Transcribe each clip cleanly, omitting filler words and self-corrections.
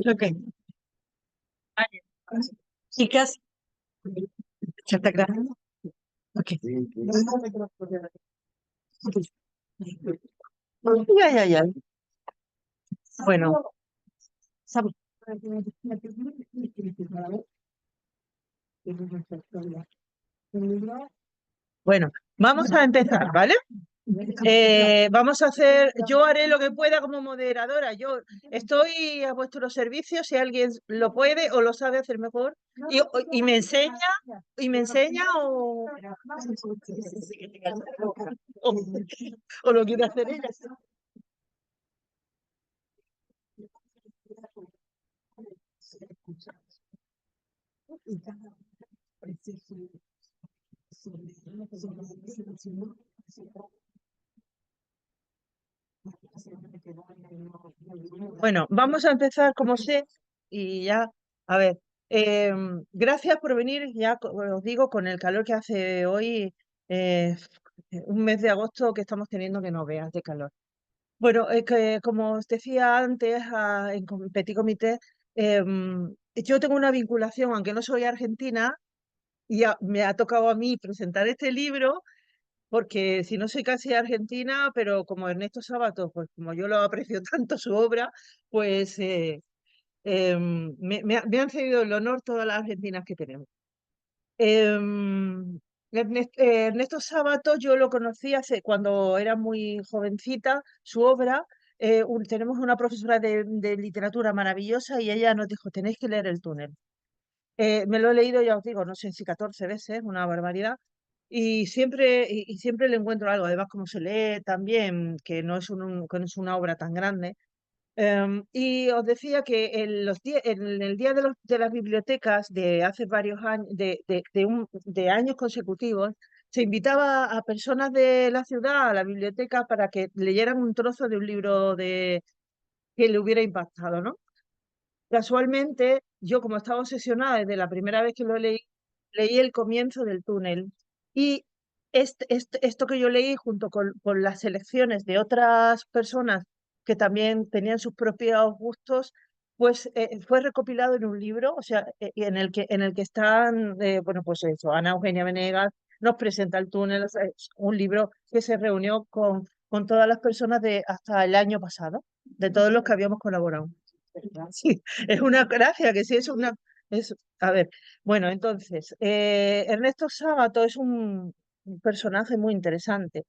Ok. Chicas, ¿ya está grabando? Ok. Ya, ya, ya. Bueno, Sabi. Bueno, vamos a empezar, ¿vale? Vamos a hacer, yo haré lo que pueda como moderadora. Yo estoy a vuestro servicio si alguien lo puede o lo sabe hacer mejor y me enseña o, o lo quiere hacer ella. Bueno, vamos a empezar como sé y ya, a ver, gracias por venir, ya os digo, con el calor que hace hoy, un mes de agosto que estamos teniendo que no veas de calor. Bueno, que, como os decía antes en Petit Comité, yo tengo una vinculación, aunque no soy argentina, y me ha tocado a mí presentar este libro porque si no soy casi argentina, pero como Ernesto Sábato, pues como yo lo aprecio tanto su obra, pues me han cedido el honor todas las argentinas que tenemos. Ernesto Sábato yo lo conocí hace, cuando era muy jovencita, su obra. Tenemos una profesora de literatura maravillosa y ella nos dijo, tenéis que leer El túnel. Me lo he leído, ya os digo, no sé si 14 veces, una barbaridad. Y siempre le encuentro algo, además como se lee también, que no es una obra tan grande. Y os decía que en el Día de las Bibliotecas de hace varios años, de años consecutivos, se invitaba a personas de la ciudad a la biblioteca para que leyeran un trozo de un libro que le hubiera impactado, ¿no? Casualmente, yo como estaba obsesionada desde la primera vez que lo leí, leí el comienzo del túnel. Y esto que yo leí junto con las selecciones de otras personas que también tenían sus propios gustos, pues fue recopilado en un libro, o sea, en el que están, bueno, pues eso, Ana Eugenia Venegas nos presenta el túnel, o sea, es un libro que se reunió con todas las personas de hasta el año pasado, de todos los que habíamos colaborado. Sí, es una gracia, que sí es una... A ver, bueno, entonces, Ernesto Sábato es un personaje muy interesante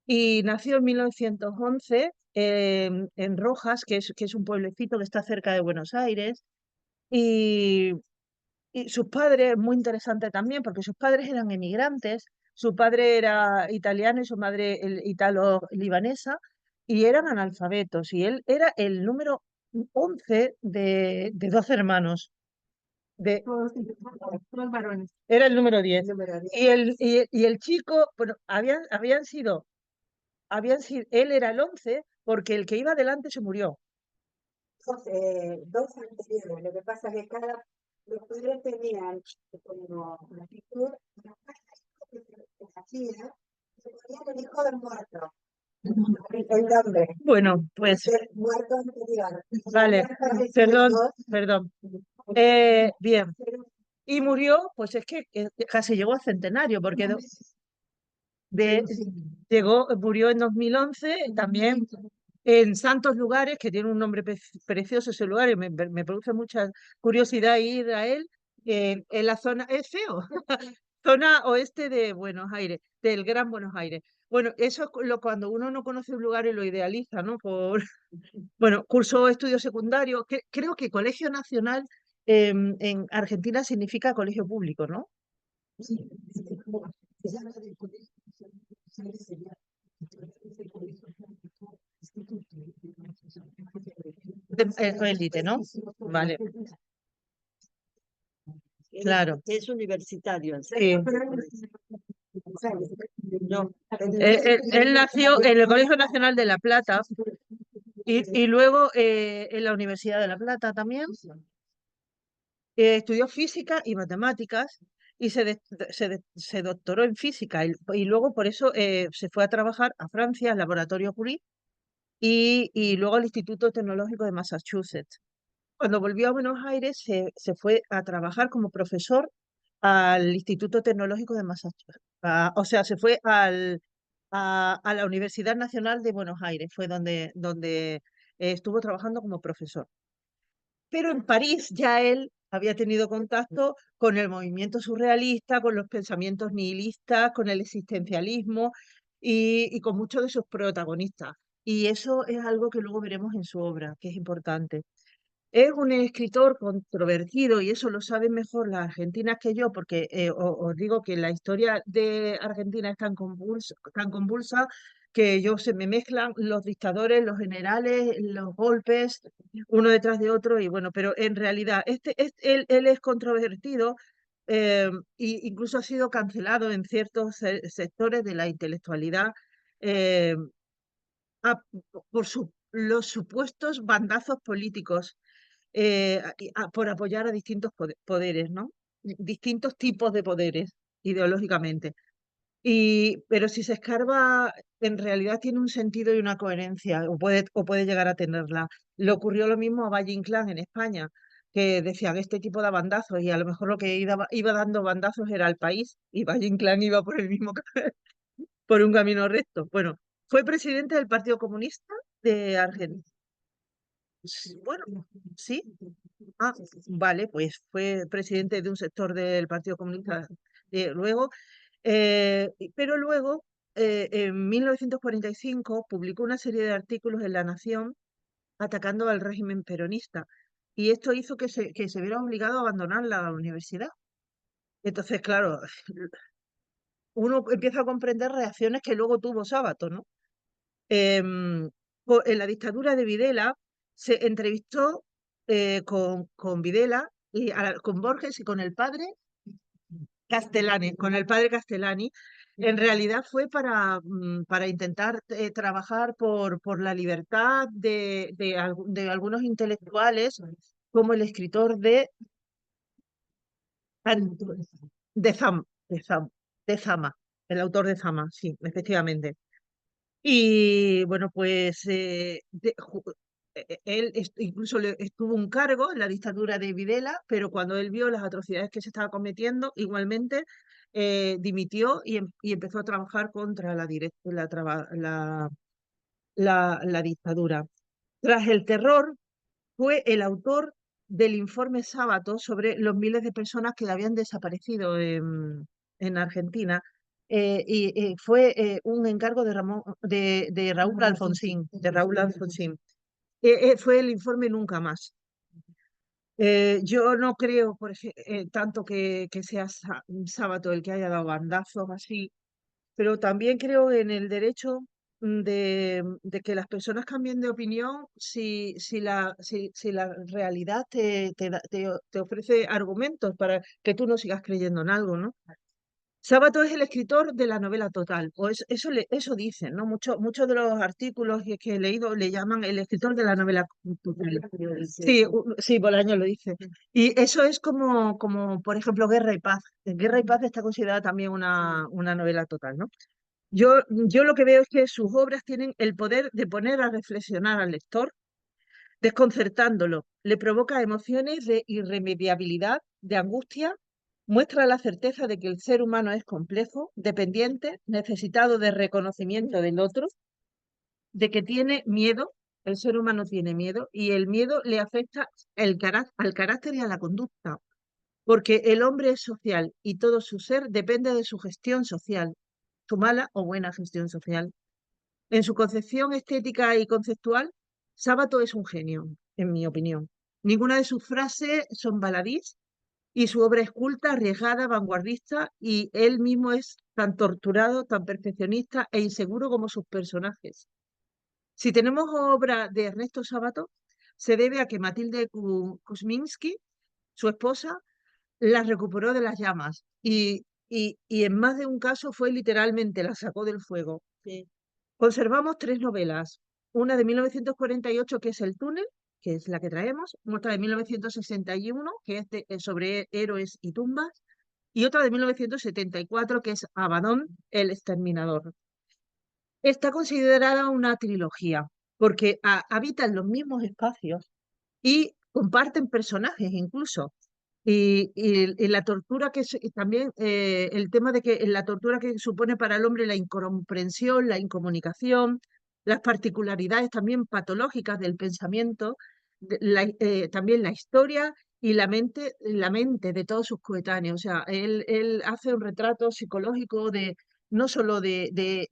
y nació en 1911 en Rojas, que es un pueblecito que está cerca de Buenos Aires, y, y sus padres, muy interesante también, porque sus padres eran emigrantes, su padre era italiano y su madre italo-libanesa, y eran analfabetos, y él era el número 11 de 12 hermanos. Todos varones. Era el número 10. Y el chico, bueno, él era el 11 porque el que iba adelante se murió. Dos anteriores. Lo que pasa es que los padres tenían como la actitud, así, ¿no? Se ponían el hijo del muerto. El nombre. Bueno, pues, muerto anterior. Vale, perdón, perdón. Bien. Y murió, pues es que casi llegó a centenario, porque de, murió en 2011 también en Santos Lugares, que tiene un nombre precioso ese lugar, y me produce mucha curiosidad ir a él, en la zona, es feo, zona oeste de Buenos Aires, del Gran Buenos Aires. Bueno, eso es cuando uno no conoce un lugar y lo idealiza, ¿no? Bueno, cursó estudios secundarios, creo que Colegio Nacional en Argentina significa colegio público, ¿no? Élite, ¿no? Vale, claro. Es universitario. Sí. No. Él nació en el Colegio Nacional de La Plata y luego en la Universidad de La Plata también. Estudió física y matemáticas y se doctoró en física y luego por eso se fue a trabajar a Francia, al laboratorio Curie y luego al Instituto Tecnológico de Massachusetts. Cuando volvió a Buenos Aires, se fue a trabajar como profesor al Instituto Tecnológico de Massachusetts. O sea, se fue a la Universidad Nacional de Buenos Aires, fue donde estuvo trabajando como profesor. Pero en París ya él había tenido contacto con el movimiento surrealista, con los pensamientos nihilistas, con el existencialismo y con muchos de sus protagonistas. Y eso es algo que luego veremos en su obra, que es importante. Es un escritor controvertido y eso lo saben mejor las argentinas que yo, porque os digo que la historia de Argentina es tan convulsa que se me mezclan los dictadores, los generales, los golpes, uno detrás de otro, y bueno, pero en realidad él es controvertido, incluso ha sido cancelado en ciertos sectores de la intelectualidad. eh, a- por los supuestos bandazos políticos, por apoyar a distintos poderes, ¿no? Distintos tipos de poderes ideológicamente. Pero si se escarba, en realidad tiene un sentido y una coherencia, o puede llegar a tenerla. Le ocurrió lo mismo a Valle Inclán en España, que decían, este tipo da bandazos, y a lo mejor lo que iba dando bandazos era el país, y Valle Inclán iba por el mismo por un camino recto. Bueno, fue presidente del Partido Comunista de Argentina. Bueno, sí. Ah, vale, pues fue presidente de un sector del Partido Comunista. Luego, pero luego, en 1945, publicó una serie de artículos en La Nación atacando al régimen peronista. Y esto hizo que se viera obligado a abandonar la universidad. Entonces, claro, uno empieza a comprender reacciones que luego tuvo Sábato, ¿no? Em, en la dictadura de Videla se entrevistó con Videla y con Borges y con el padre Castellani. En realidad fue para intentar trabajar por la libertad de algunos intelectuales, como el escritor de Zam, de Zam- de Zama, el autor de Zama, sí, efectivamente. Y bueno, pues él incluso tuvo un cargo en la dictadura de Videla, pero cuando él vio las atrocidades que se estaba cometiendo, igualmente dimitió y empezó a trabajar contra la dictadura. Tras el terror, fue el autor del informe Sábato sobre los miles de personas que habían desaparecido en Argentina. Y fue un encargo de Raúl Alfonsín, fue el informe Nunca Más. Yo no creo, tanto que sea Sábato el que haya dado bandazos así, pero también creo en el derecho de que las personas cambien de opinión si la realidad te ofrece argumentos para que tú no sigas creyendo en algo, ¿no? Sábato es el escritor de la novela total, o eso dicen, ¿no? Muchos de los artículos que he leído le llaman el escritor de la novela total. Sí, sí, Bolaño lo dice. Y eso es como, por ejemplo, Guerra y Paz. Guerra y Paz está considerada también una novela total, ¿no? Yo lo que veo es que sus obras tienen el poder de poner a reflexionar al lector, desconcertándolo. Le provoca emociones de irremediabilidad, de angustia, muestra la certeza de que el ser humano es complejo, dependiente, necesitado de reconocimiento del otro, de que tiene miedo, el ser humano tiene miedo, y el miedo le afecta al carácter y a la conducta, porque el hombre es social y todo su ser depende de su gestión social, su mala o buena gestión social. En su concepción estética y conceptual, Sábato es un genio, en mi opinión. Ninguna de sus frases son baladís y su obra es culta, arriesgada, vanguardista, y él mismo es tan torturado, tan perfeccionista e inseguro como sus personajes. Si tenemos obra de Ernesto Sábato, se debe a que Matilde Kuzminski, su esposa, la recuperó de las llamas y en más de un caso fue literalmente, la sacó del fuego. Sí. Conservamos tres novelas, una de 1948 que es El túnel, que es la que traemos, otra de 1961 que es sobre héroes y tumbas, y otra de 1974 que es Abaddon, el exterminador. Está considerada una trilogía porque habita en los mismos espacios y comparten personajes incluso. Y la tortura y también el tema de que la tortura que supone para el hombre la incomprensión, la incomunicación, las particularidades también patológicas del pensamiento, también la historia y la mente de todos sus coetáneos. O sea, él hace un retrato psicológico de no solo del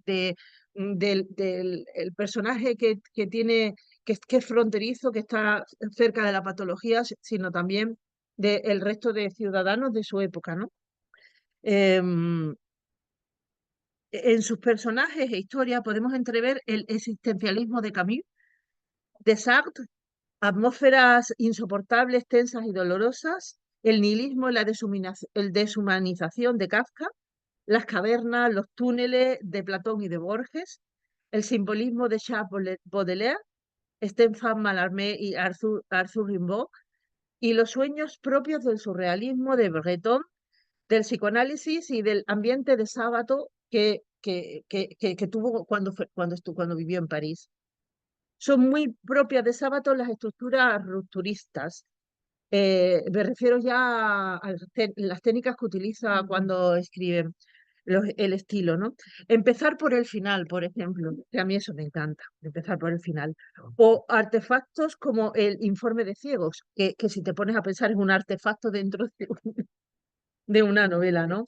el personaje que tiene, que es fronterizo, que está cerca de la patología, sino también del resto de ciudadanos de su época, ¿no? Em, en sus personajes e historia podemos entrever el existencialismo de Camus, de Sartre, atmósferas insoportables, tensas y dolorosas, el nihilismo y la deshumanización de Kafka, las cavernas, los túneles de Platón y de Borges, el simbolismo de Charles Baudelaire, Stéphane Mallarmé y Arthur Rimbaud, y los sueños propios del surrealismo de Breton, del psicoanálisis y del ambiente de sábado que tuvo cuando vivió en París. Son muy propias de sábado las estructuras rupturistas. Me refiero ya a las técnicas que utiliza cuando escribe el estilo, ¿no? Empezar por el final, por ejemplo, que a mí eso me encanta, empezar por el final. O artefactos como el informe de ciegos, que si te pones a pensar es un artefacto dentro de una novela, ¿no?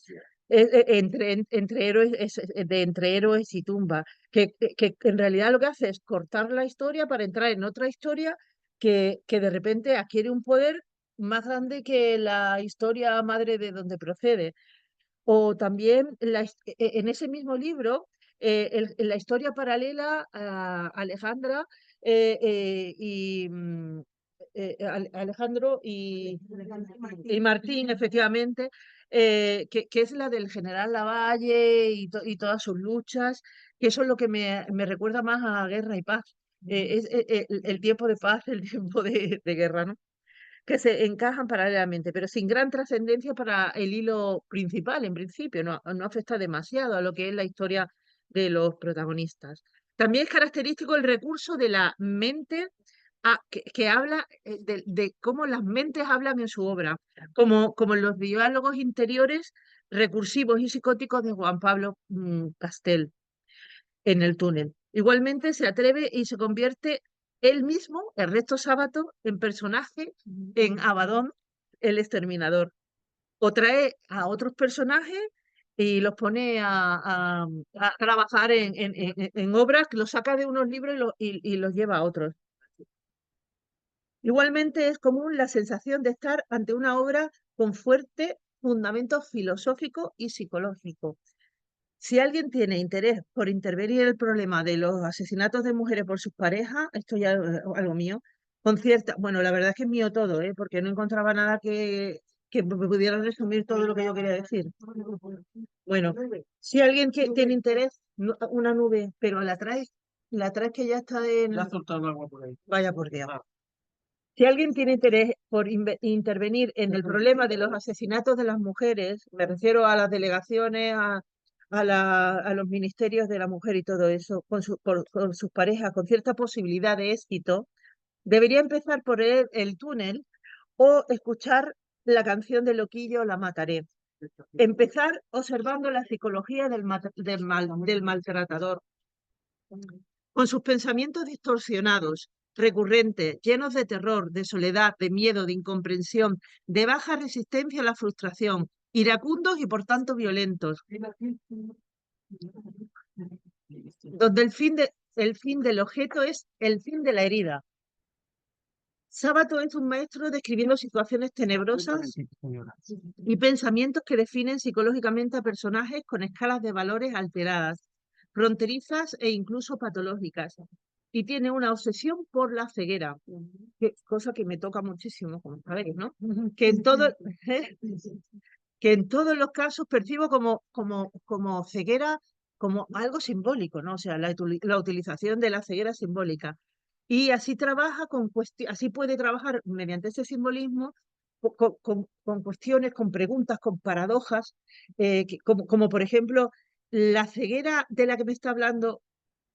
Entre héroes, entre héroes y tumba, que en realidad lo que hace es cortar la historia para entrar en otra historia que de repente adquiere un poder más grande que la historia madre de donde procede. O también en ese mismo libro, la historia paralela a Alejandra Alejandro y Martín, efectivamente, que es la del general Lavalle y todas sus luchas, que eso es lo que me recuerda más a Guerra y Paz. El tiempo de paz, el tiempo de guerra, ¿no? Que se encajan paralelamente, pero sin gran trascendencia para el hilo principal, en principio, no afecta demasiado a lo que es la historia de los protagonistas. También es característico el recurso de la mente que habla de cómo las mentes hablan en su obra, como en los diálogos interiores recursivos y psicóticos de Juan Pablo Castel en el túnel. Igualmente se atreve y se convierte él mismo, Ernesto Sábato, en personaje en Abadón, el exterminador. O trae a otros personajes y los pone a trabajar en obras, que los saca de unos libros y los lleva a otros. Igualmente es común la sensación de estar ante una obra con fuerte fundamento filosófico y psicológico. Si alguien tiene interés por intervenir en el problema de los asesinatos de mujeres por sus parejas, esto ya es algo mío, con cierta, bueno, la verdad es que es mío todo, porque no encontraba nada que me pudiera resumir todo lo que yo quería decir. Bueno, si alguien que tiene interés, una nube, pero la traes que ya está en... Ya ha soltado agua por ahí. Vaya por Dios. Si alguien tiene interés por intervenir en el problema de los asesinatos de las mujeres, me refiero a las delegaciones, a los ministerios de la mujer y todo eso, con sus parejas, con cierta posibilidad de éxito, debería empezar por el túnel o escuchar la canción de Loquillo, La Mataré. Empezar observando la psicología del maltratador, con sus pensamientos distorsionados, recurrentes, llenos de terror, de soledad, de miedo, de incomprensión, de baja resistencia a la frustración, iracundos y por tanto violentos, donde el fin del objeto es el fin de la herida. Sábato es un maestro describiendo situaciones tenebrosas y pensamientos que definen psicológicamente a personajes con escalas de valores alteradas, fronterizas e incluso patológicas. Y tiene una obsesión por la ceguera, cosa que me toca muchísimo, como sabéis, ¿no? Que que en todos los casos percibo como ceguera, como algo simbólico, ¿no? O sea, la utilización de la ceguera simbólica. Y así así puede trabajar mediante ese simbolismo con cuestiones, con preguntas, con paradojas, como por ejemplo, la ceguera de la que me está hablando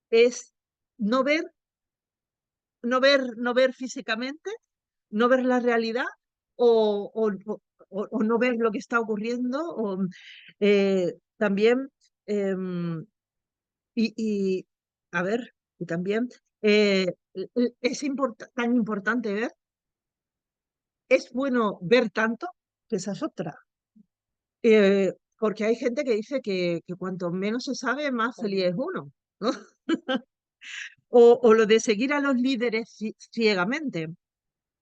es no ver, no ver físicamente, no ver la realidad o no ver lo que está ocurriendo. También, em, y, a ver, y también es tan importante ver, es bueno ver tanto, que esa es otra. Porque hay gente que dice que cuanto menos se sabe, más feliz es uno, ¿no? O lo de seguir a los líderes ciegamente.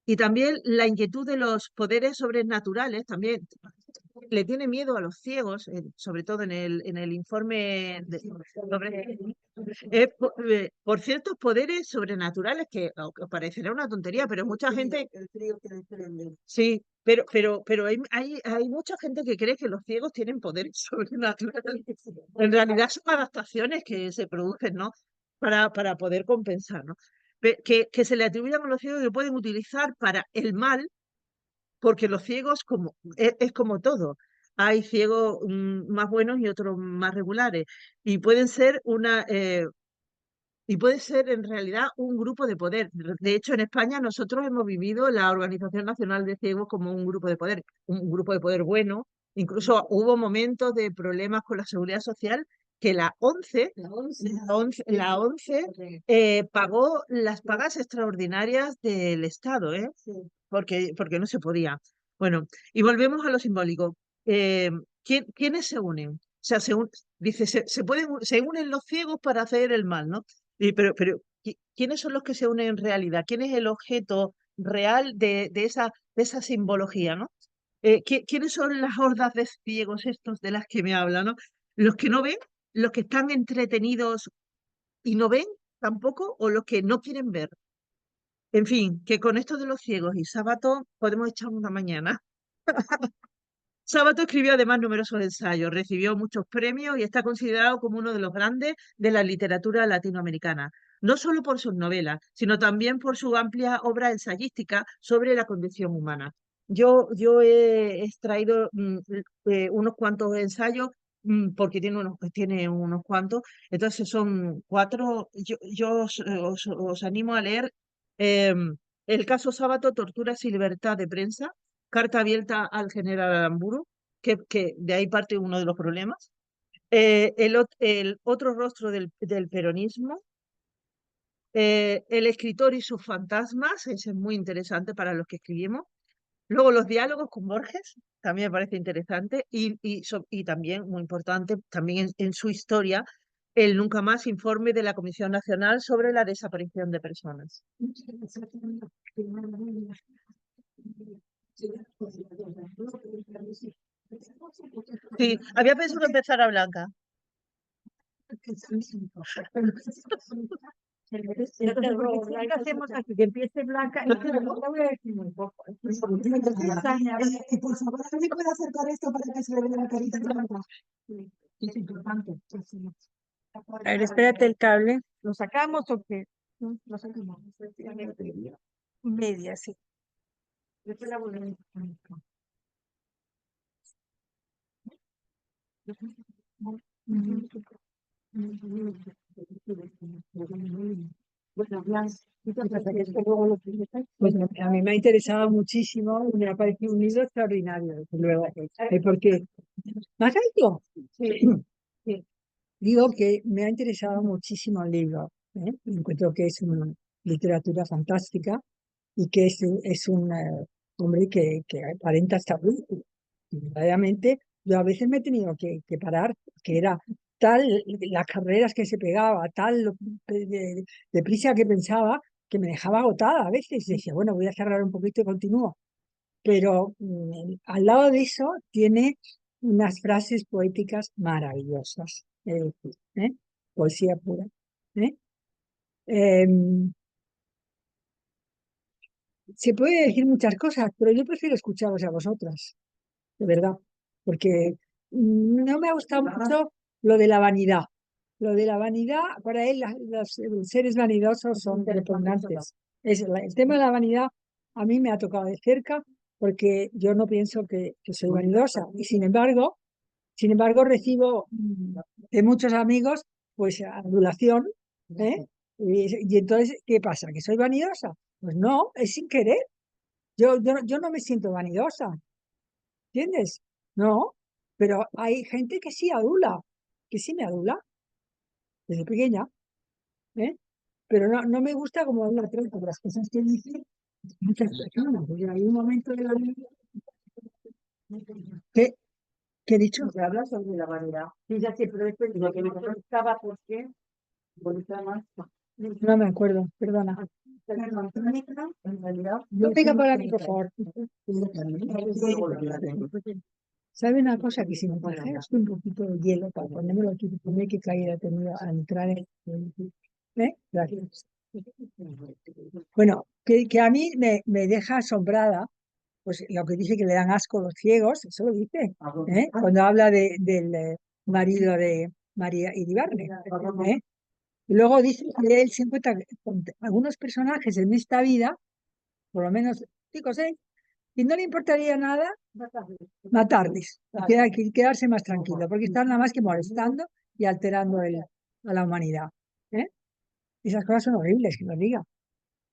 Y también la inquietud de los poderes sobrenaturales, también le tiene miedo a los ciegos, sobre todo en el informe por ciertos poderes sobrenaturales que aunque parecerá una tontería, pero mucha gente. Sí, pero hay mucha gente que cree que los ciegos tienen poderes sobrenaturales. En realidad son adaptaciones que se producen, ¿no? Para poder compensar, ¿no? Que se le atribuyan a los ciegos que pueden utilizar para el mal, porque los ciegos es como todo. Hay ciegos más buenos y otros más regulares. Y pueden ser y puede ser en realidad un grupo de poder. De hecho, en España nosotros hemos vivido la Organización Nacional de Ciegos como un grupo de poder bueno. Incluso hubo momentos de problemas con la seguridad social que la ONCE pagó las pagas extraordinarias del Estado, ¿eh? Porque no se podía. Bueno, y volvemos a lo simbólico. Eh, ¿Quiénes se unen? O sea, dice, se unen los ciegos para hacer el mal, ¿no? Pero ¿quiénes son los que se unen en realidad? ¿Quién es el objeto real de esa simbología, ¿no? ¿Quiénes son las hordas de ciegos estos de las que me habla, ¿no? Los que no ven, los que están entretenidos y no ven tampoco, o los que no quieren ver. En fin, que con esto de los ciegos y Sábato podemos echar una mañana. Sábato escribió además numerosos ensayos, recibió muchos premios y está considerado como uno de los grandes de la literatura latinoamericana, no solo por sus novelas, sino también por su amplia obra ensayística sobre la condición humana. Yo he extraído unos cuantos ensayos, porque tiene unos cuantos, entonces son 4. Yo os animo a leer El caso Sábato, torturas y libertad de prensa, carta abierta al general Aramburu, que de ahí parte uno de los problemas. El otro rostro del peronismo. El escritor y sus fantasmas, ese es muy interesante para los que escribimos. Luego los diálogos con Borges, también me parece interesante. Y también, muy importante, también en su historia, el nunca más informe de la Comisión Nacional sobre la desaparición de personas. Sí, había pensado empezar a Blanca. ¿Qué hacemos aquí? Que empiece Blanca. Y luego voy a decir muy poco. Y por favor, ¿alguien puede acercar esto para que se le vea la carita blanca? Es importante. A ver, espérate el cable. ¿Lo sacamos o qué? Lo sacamos. Media, sí. Después la volvemos a conectar. Bueno, Blas, Pues a mí me ha interesado muchísimo y me ha parecido un libro extraordinario, desde luego. Porque, ¿me has oído? Sí. Digo que me ha interesado muchísimo el libro. Encuentro que es una literatura fantástica y que es un hombre que aparenta estar vivo. Y verdaderamente, yo a veces me he tenido que parar, que era tal las carreras que se pegaba, tal deprisa que pensaba, que me dejaba agotada a veces. Y decía, bueno, voy a cerrar un poquito y continúo. Pero al lado de eso tiene unas frases poéticas maravillosas, es decir, poesía pura. ¿eh? Em, Se puede decir muchas cosas, pero yo prefiero escucharos a vosotras, de verdad, porque no me ha gustado mucho lo de la vanidad. Lo de la vanidad, para él, los seres vanidosos son repugnantes. El tema de la vanidad a mí me ha tocado de cerca porque yo no pienso que soy vanidosa. Y sin embargo, recibo de muchos amigos pues adulación. ¿eh? Y entonces, ¿qué pasa? ¿Que soy vanidosa? Pues no, es sin querer. Yo no me siento vanidosa, ¿entiendes? No, pero hay gente que sí adula, que sí me adula desde pequeña, ¿eh? Pero no me gusta como habla de las cosas que dice muchas personas, porque hay un momento de la vida que, que he dicho, Se habla sobre la vanidad. Fíjate, pero después lo que me contestaba, ¿por qué? Bonita más. no me acuerdo, perdona. En realidad, Yo pega para mí, por favor. ¿Sabe una cosa? Que si me trajeras un poquito de hielo para ponérmelo aquí, porque que caer ha tenido a entrar en... ¿Eh? Gracias. Bueno, que a mí me deja asombrada, pues lo que dice que le dan asco los ciegos, eso lo dice, ¿eh? Cuando habla del marido de María Iribarne, ¿eh? Y luego dice que él se encuentra con algunos personajes en esta vida, por lo menos 5 o 6, y no le importaría nada matarles, y quedarse más tranquilo, porque están nada más que molestando y alterando a la humanidad, ¿eh? Esas cosas son horribles, que lo diga.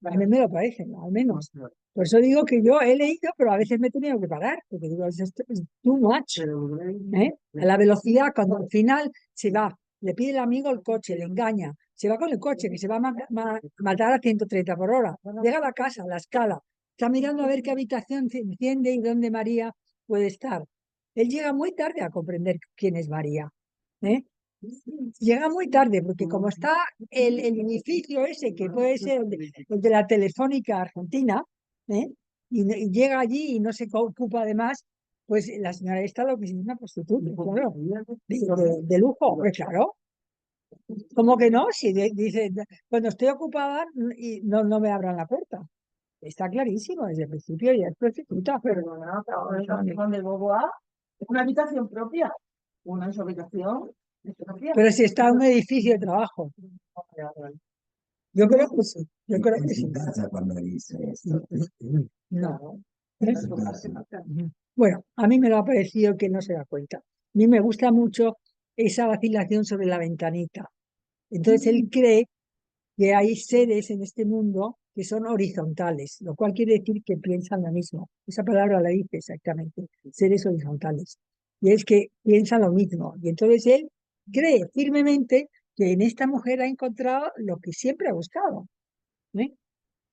A mí me lo parecen, al menos. Por eso digo que yo he leído, pero a veces me he tenido que parar, porque digo, es too much, ¿eh? A la velocidad, cuando al final se va, le pide el amigo el coche, le engaña, se va con el coche, que se va a matar a 130 por hora, llega a la casa, a la escala, está mirando a ver qué habitación se enciende y dónde María puede estar. Él llega muy tarde a comprender quién es María, ¿eh? Llega muy tarde, porque como está el edificio ese, que puede ser el de la Telefónica Argentina, ¿eh? Y llega allí y no se ocupa de más, pues la señora esta lo que es una prostituta, claro, de lujo, pues claro. ¿Cómo que no? Si dice, cuando estoy ocupada y no me abran la puerta. Está clarísimo desde el principio, ya es prostituta. perdona, donde Boboá es una habitación propia. Una en su habitación propia. Pero si está en un edificio de trabajo. Yo creo que sí. Yo creo que sí. Cuando dice esto. No. Bueno, a mí me lo ha parecido que no se da cuenta. A mí me gusta mucho esa vacilación sobre la ventanita. Entonces él cree que hay seres en este mundo que son horizontales, lo cual quiere decir que piensan lo mismo. Esa palabra la dice exactamente, seres horizontales. Y es que piensan lo mismo. Y entonces él cree firmemente que en esta mujer ha encontrado lo que siempre ha buscado, ¿eh?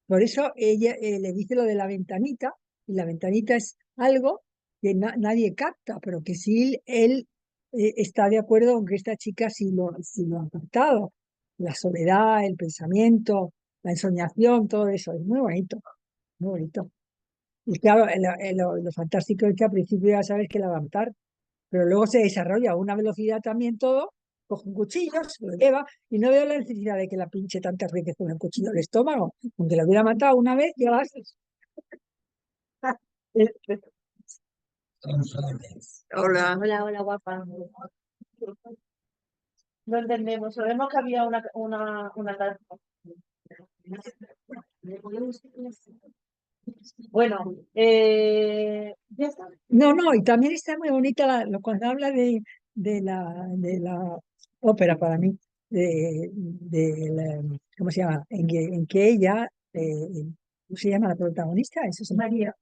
Por eso ella le dice lo de la ventanita, y la ventanita es algo que nadie capta, pero que sí él está de acuerdo con que esta chica sí lo ha captado. La soledad, el pensamiento, la ensoñación, todo eso, es muy bonito, muy bonito. Y claro, lo fantástico es que al principio ya sabes que la va a matar, pero luego se desarrolla a una velocidad también todo, coge un cuchillo, se lo lleva, y no veo la necesidad de que la pinche tantas veces con el cuchillo al estómago, aunque la hubiera matado una vez, ya vas. Hola. Hola, hola, guapa. No entendemos, sabemos que había una tarta. Bueno, ya está. No, y también está muy bonita cuando habla de la ópera para mí, ¿cómo se llama? En que ella, ¿cómo se llama la protagonista? Eso es María.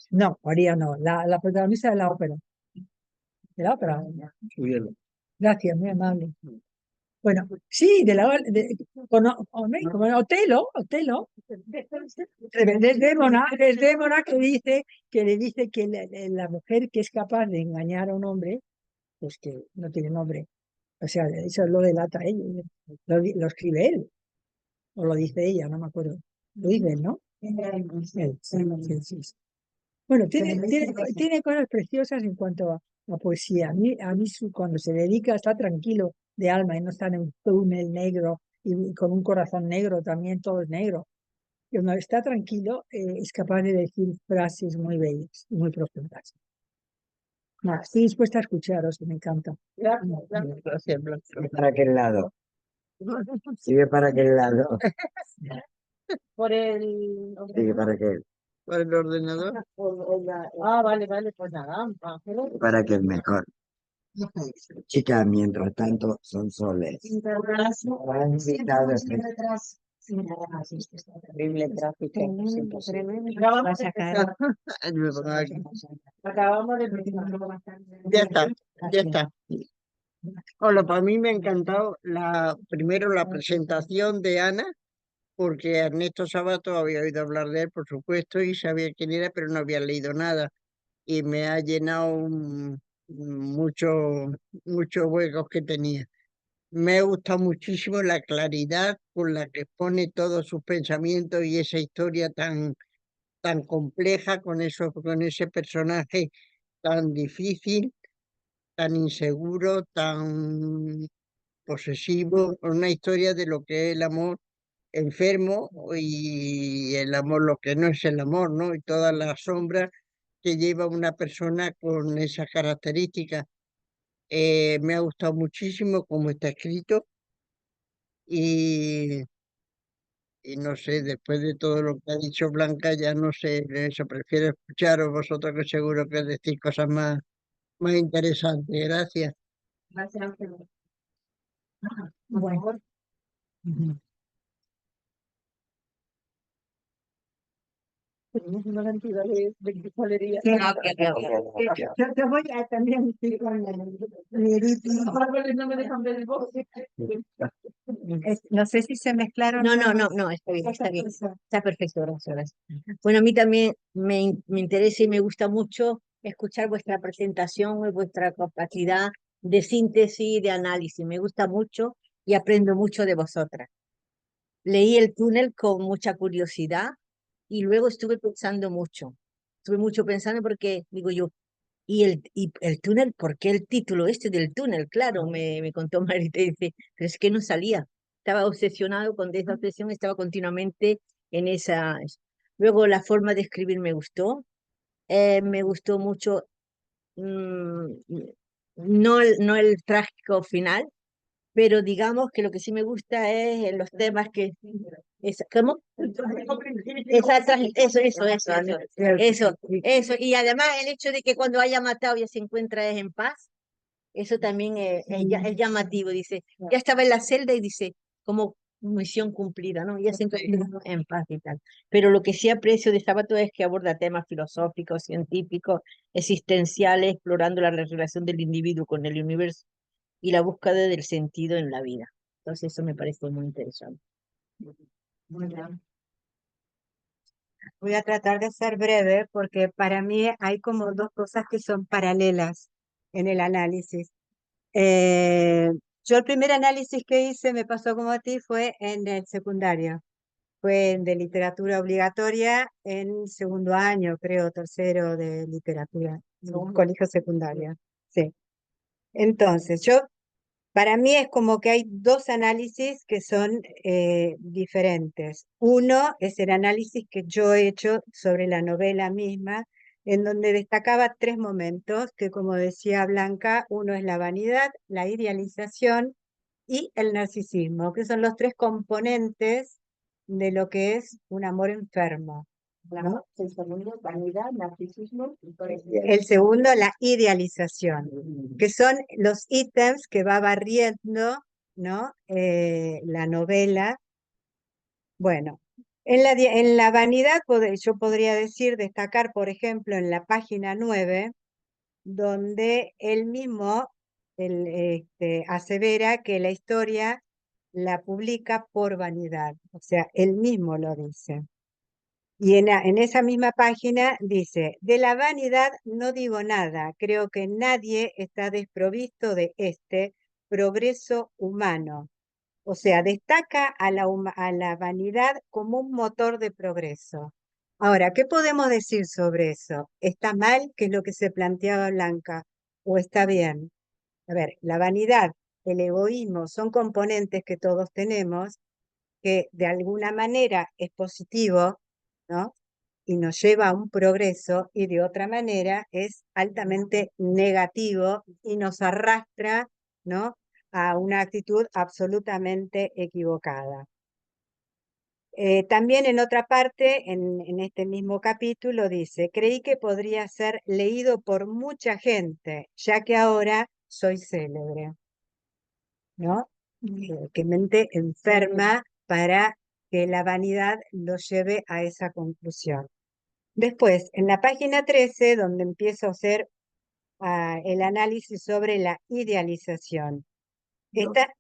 No, María no, la protagonista de la ópera. Gracias, muy amable. Bueno, sí, como Otelo, Desdémona que le dice que la mujer que es capaz de engañar a un hombre, pues que no tiene nombre. O sea, eso lo delata ella, lo escribe él, o lo dice ella, no me acuerdo. Lo dice él, ¿no? Él, sí. Bueno, tiene cosas preciosas en cuanto a poesía. A mí cuando se dedica a estar tranquilo de alma y no está en un túnel negro y con un corazón negro también, todo es negro. Y cuando está tranquilo, es capaz de decir frases muy bellas y muy profundas. Estoy dispuesta a escucharos, que me encanta. Gracias. Sigue para aquel lado. Sigue para aquel lado. Por el Sigue para aquel. por el ordenador. Ah, vale, pues nada. Para aquel mejor. Chicas, mientras tanto, son soles. Han invitado Terrible tráfico. Acabamos de sacar. empezar. Acabamos de empezar. Ya está, ya está. Hola, para mí me ha encantado primero la presentación de Ana, porque Ernesto Sabato había oído hablar de él, por supuesto, y sabía quién era, pero no había leído nada. Y me ha llenado muchos huecos que tenía. Me ha gustado muchísimo la claridad con la que expone todos sus pensamientos y esa historia tan compleja con ese personaje tan difícil, tan inseguro, tan posesivo, una historia de lo que es el amor enfermo y el amor, lo que no es el amor, ¿no? Y todas las sombras que lleva una persona con esas características. Me ha gustado muchísimo cómo está escrito y, y no sé, después de todo lo que ha dicho Blanca, ya no sé, eso prefiero escucharos vosotros que seguro que decís cosas más interesantes. Gracias. Gracias, Ángel. Bueno. Ujú. Tenemos una cantidad de cristalería. Sí. Yo te voy a también decir con Los árboles no me dejan ver el bosque. no sé si se mezclaron. No, está bien, está bien. Está perfecto, gracias. Bueno, a mí también me interesa y me gusta mucho escuchar vuestra presentación y vuestra capacidad de síntesis, de análisis. Me gusta mucho y aprendo mucho de vosotras. Leí El túnel con mucha curiosidad y luego estuve pensando mucho. Estuve mucho pensando porque, digo yo, y el túnel, ¿por qué el título este del túnel? Claro, me contó Marita y dice, pero es que no salía. Estaba obsesionado con esa obsesión, estaba continuamente en esa. Luego la forma de escribir me gustó mucho, mm, no el trágico final, pero digamos que lo que sí me gusta es los temas que. ¿Cómo? Exacto, eso. Y además el hecho de que cuando haya matado ya se encuentra es en paz, eso también es llamativo, dice, ya estaba en la celda y dice, como misión cumplida, ¿no? Ya se encuentra en paz y tal. Pero lo que sí aprecio de Sábato es que aborda temas filosóficos, científicos, existenciales, explorando la relación del individuo con el universo y la búsqueda del sentido en la vida. Entonces eso me parece muy interesante. Muy bien. Voy a tratar de ser breve porque para mí hay como dos cosas que son paralelas en el análisis. Yo el primer análisis que hice, me pasó como a ti, fue en el secundario. Fue de literatura obligatoria en segundo año, creo, tercero de literatura, en un colegio secundario. Sí. Entonces, para mí es como que hay dos análisis que son diferentes. Uno es el análisis que yo he hecho sobre la novela misma, en donde destacaba tres momentos, que como decía Blanca, uno es la vanidad, la idealización y el narcisismo, que son los tres componentes de lo que es un amor enfermo, ¿no? El segundo, vanidad, narcisismo. El segundo, la idealización, que son los ítems que va barriendo, ¿no? La novela. Bueno, en la vanidad yo podría decir, destacar, por ejemplo, en la página 9, donde él mismo asevera que la historia la publica por vanidad, o sea, él mismo lo dice. Y en esa misma página dice, de la vanidad no digo nada, creo que nadie está desprovisto de este progreso humano. O sea, destaca a la vanidad como un motor de progreso. Ahora, ¿qué podemos decir sobre eso? ¿Está mal, que es lo que se planteaba Blanca, o está bien? A ver, la vanidad, el egoísmo son componentes que todos tenemos, que de alguna manera es positivo, ¿no? Y nos lleva a un progreso, y de otra manera es altamente negativo y nos arrastra, ¿no?, a una actitud absolutamente equivocada. También en otra parte, en este mismo capítulo, dice, creí que podría ser leído por mucha gente, ya que ahora soy célebre, ¿no? Que mente enferma para que la vanidad lo lleve a esa conclusión. Después, en la página 13, donde empiezo a hacer el análisis sobre la idealización. Esta,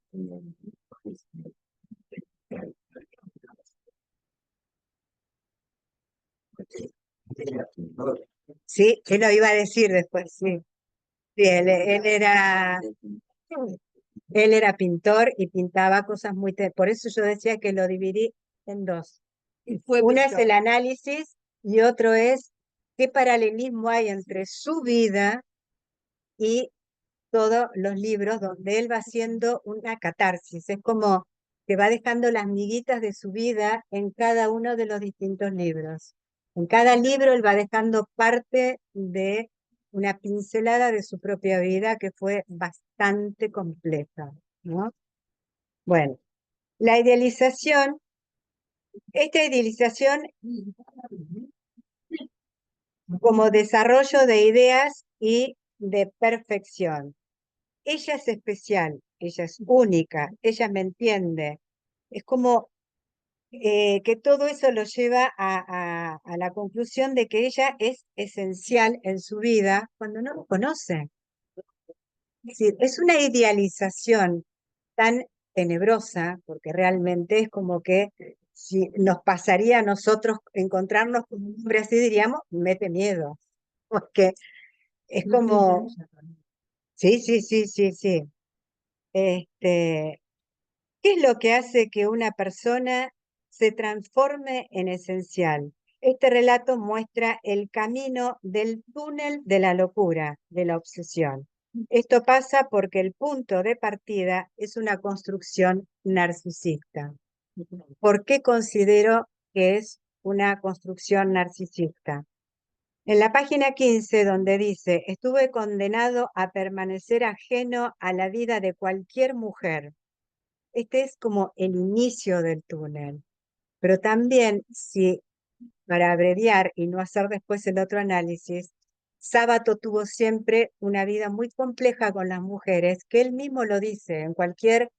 sí, él lo iba a decir después, sí. Sí, él era pintor y pintaba cosas muy... Por eso yo decía que lo dividí en dos. Y fue Una es pintor. el análisis y otro es qué paralelismo hay entre su vida y todos los libros donde él va haciendo una catarsis. Es como que va dejando las miguitas de su vida en cada uno de los distintos libros. En cada libro él va dejando parte de una pincelada de su propia vida que fue bastante compleja, ¿no? Bueno, la idealización, esta idealización como desarrollo de ideas y de perfección. Ella es especial, ella es única, ella me entiende. Es como que todo eso lo lleva a la conclusión de que ella es esencial en su vida cuando no lo conoce. Es decir, es una idealización tan tenebrosa, porque realmente es como que si nos pasaría a nosotros encontrarnos con un hombre así, diríamos, mete miedo, porque es como, sí, sí, sí, sí, sí. Este, ¿qué es lo que hace que una persona se transforme en esencial? Este relato muestra el camino del túnel de la locura, de la obsesión. Esto pasa porque el punto de partida es una construcción narcisista. ¿Por qué considero que es una construcción narcisista? En la página 15, donde dice, estuve condenado a permanecer ajeno a la vida de cualquier mujer. Este es como el inicio del túnel. Pero también, si para abreviar y no hacer después el otro análisis, Sábato tuvo siempre una vida muy compleja con las mujeres, que él mismo lo dice en cualquier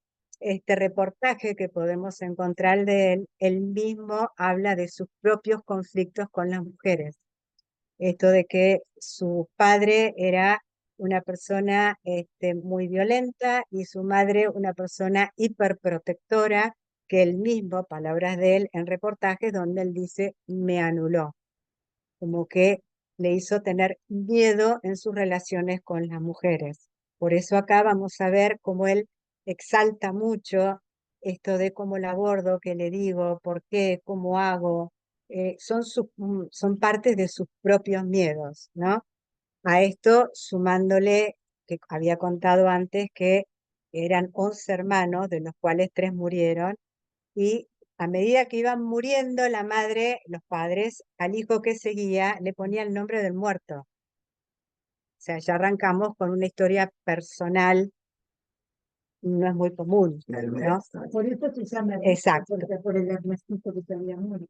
reportaje que podemos encontrar de él mismo habla de sus propios conflictos con las mujeres. Esto de que su padre era una persona muy violenta y su madre una persona hiperprotectora, que él mismo, palabras de él en reportajes donde él dice, me anuló, como que le hizo tener miedo en sus relaciones con las mujeres. Por eso acá vamos a ver cómo él exalta mucho esto de cómo la abordo, qué le digo, por qué, cómo hago, son partes de sus propios miedos, ¿no? A esto sumándole, que había contado antes, que eran 11 hermanos, de los cuales 3 murieron, y a medida que iban muriendo, la madre, los padres, al hijo que seguía, le ponía el nombre del muerto. O sea, ya arrancamos con una historia personal, no es muy común, ¿no? Por eso se llama Exacto. porque por el Ernestito que se había muerto.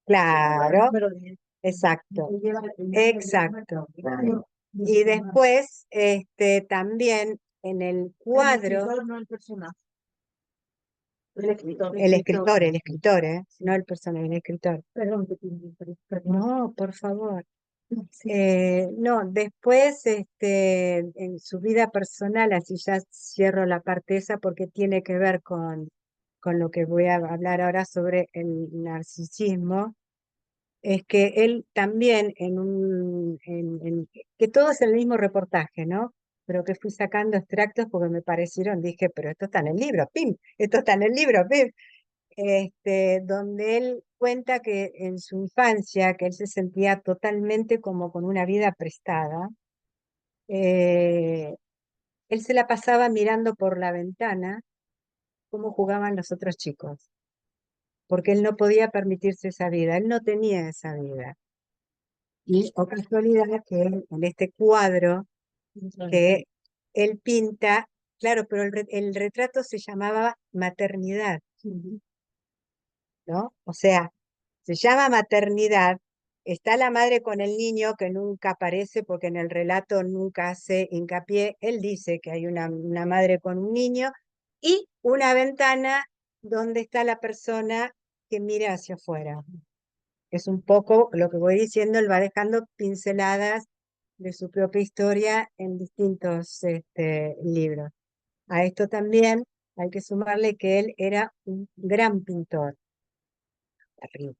Claro, Pero exacto, que lleva el nombre del exacto. muerto. Y después, también en el cuadro, No el personaje. el escritor, no el personaje, el escritor. Perdón que te interrumpí, perdón. No, por favor. Sí. No, después, en su vida personal, así ya cierro la parte esa porque tiene que ver con lo que voy a hablar ahora sobre el narcisismo, es que él también que todo es el mismo reportaje, ¿no? Pero que fui sacando extractos porque me parecieron, dije, pero esto está en el libro, pim, esto está en el libro, pim. Donde él cuenta que en su infancia, que él se sentía totalmente como con una vida prestada, eh, él se la pasaba mirando por la ventana cómo jugaban los otros chicos, porque él no podía permitirse esa vida, él no tenía esa vida. Y, o casualidad, que en este cuadro que él pinta, claro, pero el retrato se llamaba Maternidad, ¿no? O sea, se llama Maternidad, está la madre con el niño que nunca aparece porque en el relato nunca hace hincapié, él dice que hay una madre con un niño y una ventana donde está la persona que mire hacia afuera. Es un poco lo que voy diciendo, él va dejando pinceladas de su propia historia en distintos libros. A esto también hay que sumarle que él era un gran pintor. Terrible.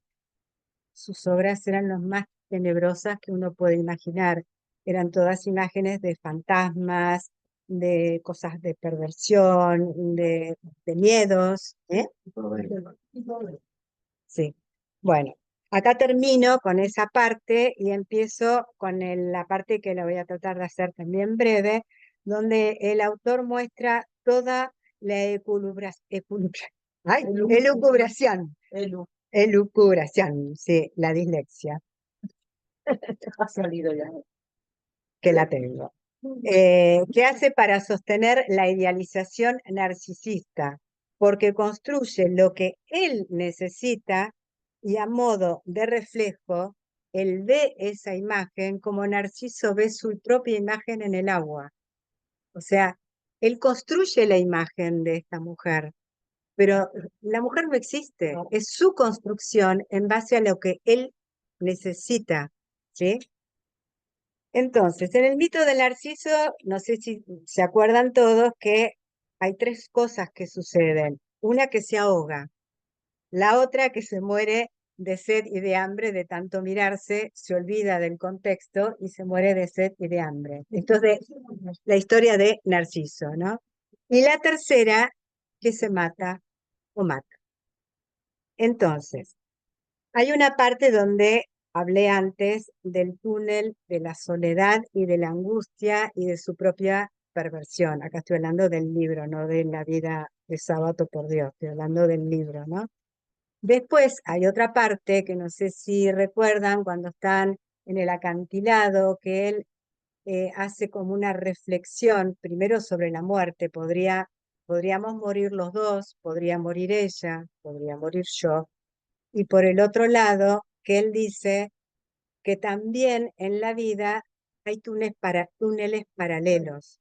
Sus obras eran las más tenebrosas que uno puede imaginar. Eran todas imágenes de fantasmas, de cosas de perversión, de miedos. Sí. Bueno, acá termino con esa parte y empiezo con la parte que la voy a tratar de hacer también breve, donde el autor muestra toda la elucubración. Elucubración, sí, la dislexia, Ha salido ya. que la tengo. ¿Qué hace para sostener la idealización narcisista? Porque construye lo que él necesita y a modo de reflejo, él ve esa imagen como Narciso ve su propia imagen en el agua. O sea, él construye la imagen de esta mujer, pero la mujer no existe, es su construcción en base a lo que él necesita, ¿sí? Entonces, en el mito del Narciso, no sé si se acuerdan todos que hay tres cosas que suceden. Una que se ahoga, la otra que se muere de sed y de hambre de tanto mirarse, se olvida del contexto y se muere de sed y de hambre. Esto es la historia de Narciso, ¿no? Y la tercera, que se mata o mata. Entonces, hay una parte donde hablé antes del túnel de la soledad y de la angustia y de su propia perversión. Acá estoy hablando del libro, no de la vida de Sábato por Dios, estoy hablando del libro, ¿no? Después hay otra parte que no sé si recuerdan cuando están en el acantilado, que él hace como una reflexión, primero sobre la muerte, podríamos morir los dos, podría morir ella, podría morir yo, y por el otro lado, que él dice que también en la vida hay túneles paralelos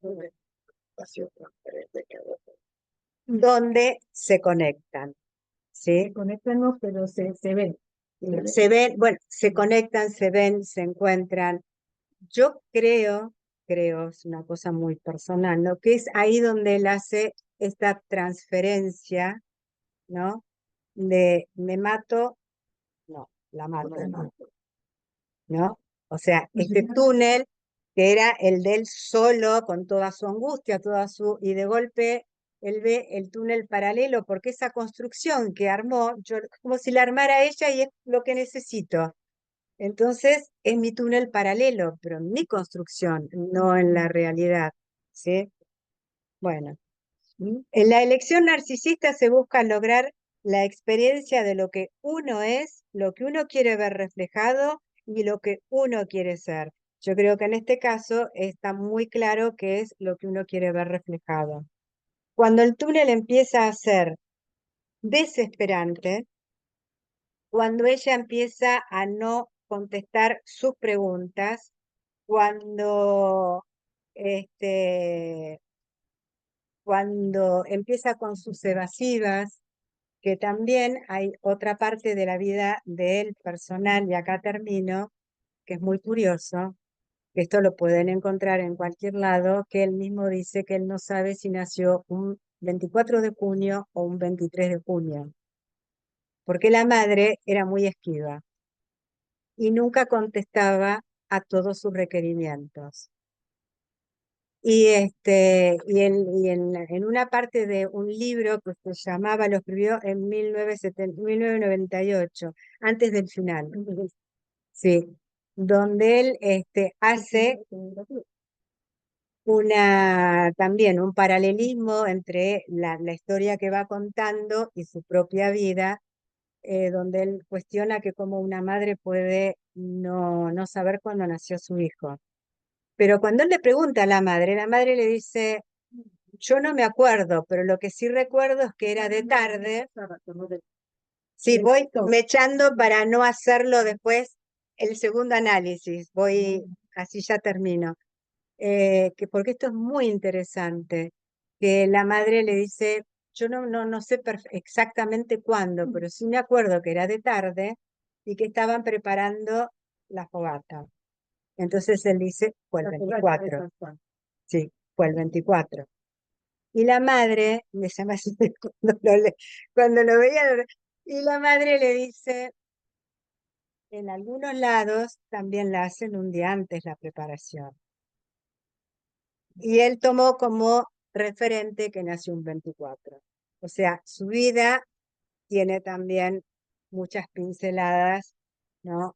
donde se conectan, ¿sí? Se conectan, no, pero se ven. Se ven, bueno, se conectan, se ven, se encuentran. Yo creo, es una cosa muy personal, ¿no? Que es ahí donde él hace esta transferencia, ¿no? De me mato, no, la mato, ¿no? O sea, este túnel que era el de él solo, con toda su angustia, y de golpe él ve el túnel paralelo, porque esa construcción que armó, yo, como si la armara ella y es lo que necesito. Entonces, es mi túnel paralelo, pero en mi construcción, no en la realidad, ¿sí? Bueno, en la elección narcisista se busca lograr la experiencia de lo que uno es, lo que uno quiere ver reflejado y lo que uno quiere ser. Yo creo que en este caso está muy claro qué es lo que uno quiere ver reflejado. Cuando el túnel empieza a ser desesperante, cuando ella empieza a no contestar sus preguntas, cuando, cuando empieza con sus evasivas, que también hay otra parte de la vida de él personal, y acá termino, que es muy curioso, que esto lo pueden encontrar en cualquier lado, que él mismo dice que él no sabe si nació un 24 de junio o un 23 de junio, porque la madre era muy esquiva y nunca contestaba a todos sus requerimientos. En una parte de un libro que se llamaba, lo escribió en 1998, antes del final, sí, donde él hace también un paralelismo entre la historia que va contando y su propia vida, donde él cuestiona que como una madre puede no saber cuándo nació su hijo. Pero cuando él le pregunta a la madre le dice, yo no me acuerdo, pero lo que sí recuerdo es que era de tarde. Sí, voy mechando para no hacerlo después el segundo análisis. Así ya termino. Porque esto es muy interesante, que la madre le dice, yo no sé exactamente cuándo, pero sí me acuerdo que era de tarde y que estaban preparando la fogata. Entonces él dice, fue el 24. Sí, fue el 24. Y la madre, me llama así cuando lo veía, y la madre le dice, en algunos lados también la hacen un día antes la preparación. Y él tomó como referente que nació un 24. O sea, su vida tiene también muchas pinceladas, ¿no?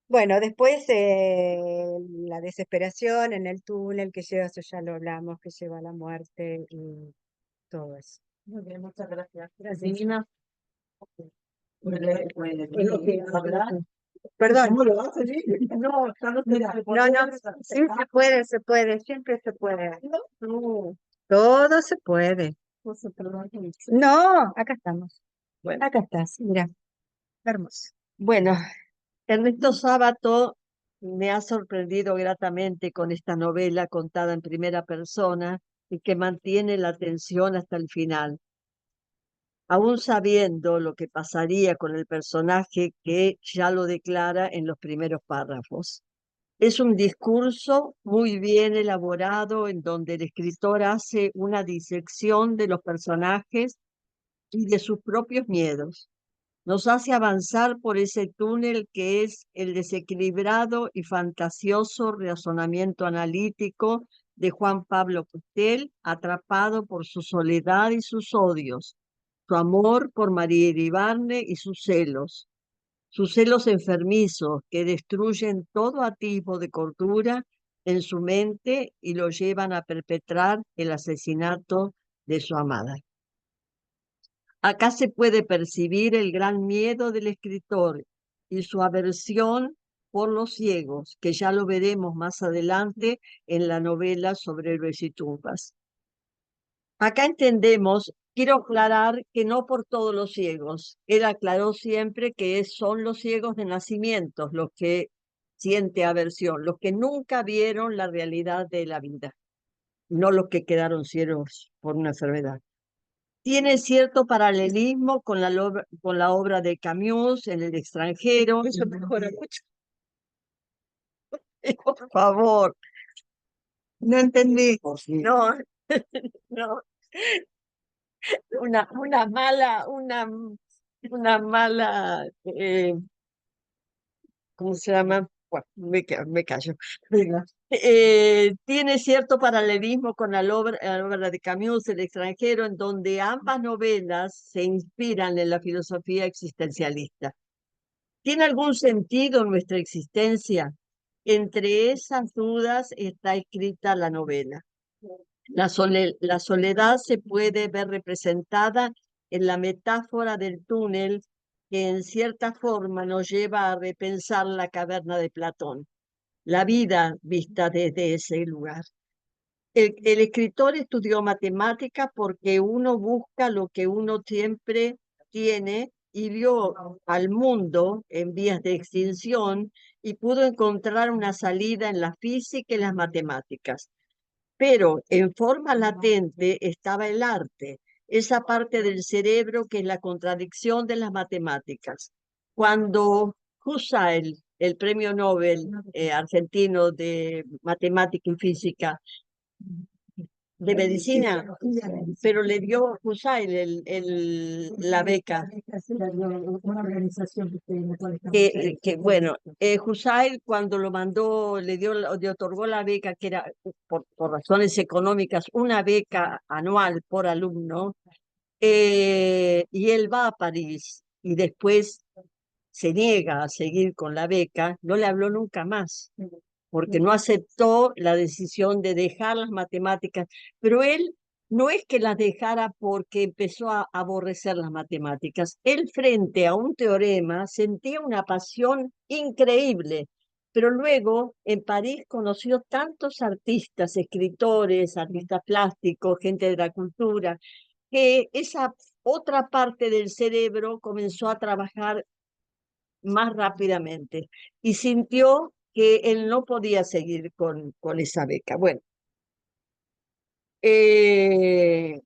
Bueno, después la desesperación en el túnel que lleva, eso ya lo hablamos, que lleva a la muerte y todo eso. Muy bien, muchas gracias. Divina. Perdón. ¿Cómo lo haces? No, mira, No, sí se puede, siempre se puede. Todo se puede. No, acá estamos. Bueno, Acá estás, mira, hermoso. bueno, Ernesto Sábato me ha sorprendido gratamente con esta novela contada en primera persona y que mantiene la atención hasta el final, aún sabiendo lo que pasaría con el personaje que ya lo declara en los primeros párrafos. Es un discurso muy bien elaborado en donde el escritor hace una disección de los personajes y de sus propios miedos. Nos hace avanzar por ese túnel que es el desequilibrado y fantasioso razonamiento analítico de Juan Pablo Costel, atrapado por su soledad y sus odios, su amor por María Iribarne y sus celos enfermizos que destruyen todo atisbo de cordura en su mente y lo llevan a perpetrar el asesinato de su amada. Acá se puede percibir el gran miedo del escritor y su aversión por los ciegos, que ya lo veremos más adelante en la novela sobre héroes y tumbas. Acá entendemos, quiero aclarar que no por todos los ciegos. Él aclaró siempre que son los ciegos de nacimiento los que siente aversión, los que nunca vieron la realidad de la vida, no los que quedaron ciegos por una enfermedad. Tiene cierto paralelismo con la obra de Camus en El extranjero. Eso mejora mucho. Por favor, no entendí. No, no. Una mala, ¿cómo se llama? Bueno, me callo. venga. Tiene cierto paralelismo con la obra de Camus, El extranjero, en donde ambas novelas se inspiran en la filosofía existencialista. ¿Tiene algún sentido nuestra existencia? Entre esas dudas está escrita la novela. La soledad se puede ver representada en la metáfora del túnel que en cierta forma nos lleva a repensar la caverna de Platón, la vida vista desde ese lugar. El escritor estudió matemática porque uno busca lo que uno siempre tiene y vio al mundo en vías de extinción y pudo encontrar una salida en la física y las matemáticas. Pero en forma latente estaba el arte, esa parte del cerebro que es la contradicción de las matemáticas. Cuando Husserl, el premio Nobel argentino de matemática y física, de medicina, pero le dio Husserl la beca. Una organización que tiene Bueno, Husserl cuando lo mandó, le otorgó la beca, que era por razones económicas, una beca anual por alumno, y él va a París y después se niega a seguir con la beca, no le habló nunca más, porque no aceptó la decisión de dejar las matemáticas, pero él no es que las dejara porque empezó a aborrecer las matemáticas. Él frente a un teorema sentía una pasión increíble, pero luego en París conoció tantos artistas, escritores, artistas plásticos, gente de la cultura, que esa otra parte del cerebro comenzó a trabajar más rápidamente y sintió que él no podía seguir con esa beca. Bueno, Eh,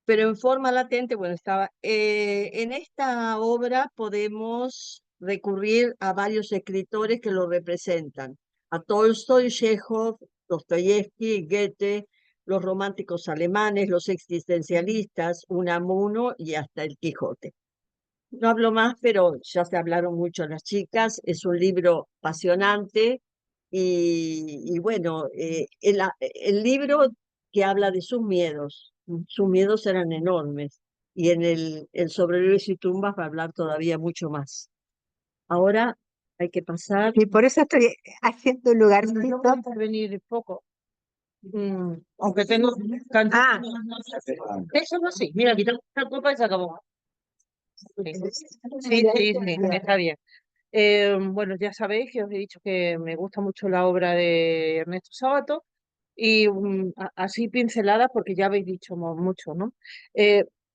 pero en forma latente, bueno, en esta obra podemos recurrir a varios escritores que lo representan, a Tolstoy, Chekhov, Dostoyevsky, Goethe, los románticos alemanes, los existencialistas, Unamuno y hasta el Quijote. No hablo más, pero ya se hablaron mucho las chicas, es un libro apasionante y bueno, el libro que habla de sus miedos eran enormes y en el sobre Libros y tumbas va a hablar todavía mucho más. Ahora hay que pasar. Y por eso estoy haciendo un Yo lugarcito. voy a intervenir poco, aunque tengo cantidad. Ah, Eso no, sí, mira, quita la copa y se acabó. Sí, sí, sí, está bien. Bueno, ya sabéis que os he dicho que me gusta mucho la obra de Ernesto Sábato y así pinceladas porque ya habéis dicho mucho, ¿no?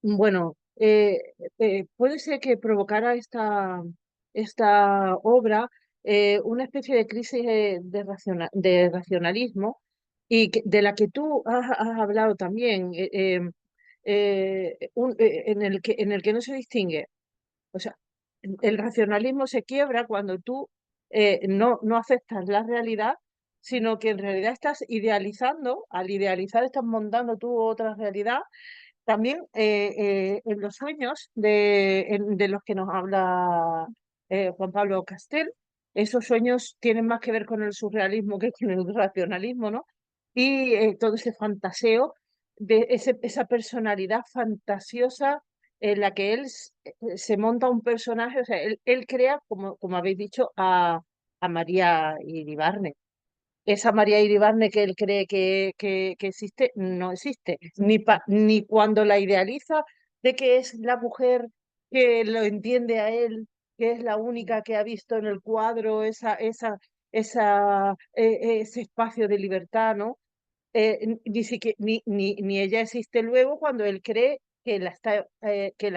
Bueno, puede ser que provocara esta obra una especie de crisis de racionalismo y de la que tú has hablado también, en el que no se distingue. O sea, el racionalismo se quiebra cuando tú no aceptas la realidad, sino que en realidad estás idealizando, al idealizar estás montando tú otra realidad. También en los sueños de los que nos habla Juan Pablo Castel, esos sueños tienen más que ver con el surrealismo que con el racionalismo, ¿no? Y todo ese fantaseo de esa personalidad fantasiosa en la que él se monta un personaje, o sea, él crea, como habéis dicho, a María Iribarne. Esa María Iribarne que él cree que existe, no existe, ni cuando la idealiza de que es la mujer que lo entiende a él, que es la única que ha visto en el cuadro ese espacio de libertad, ¿no? Ni ella existe luego cuando él cree que la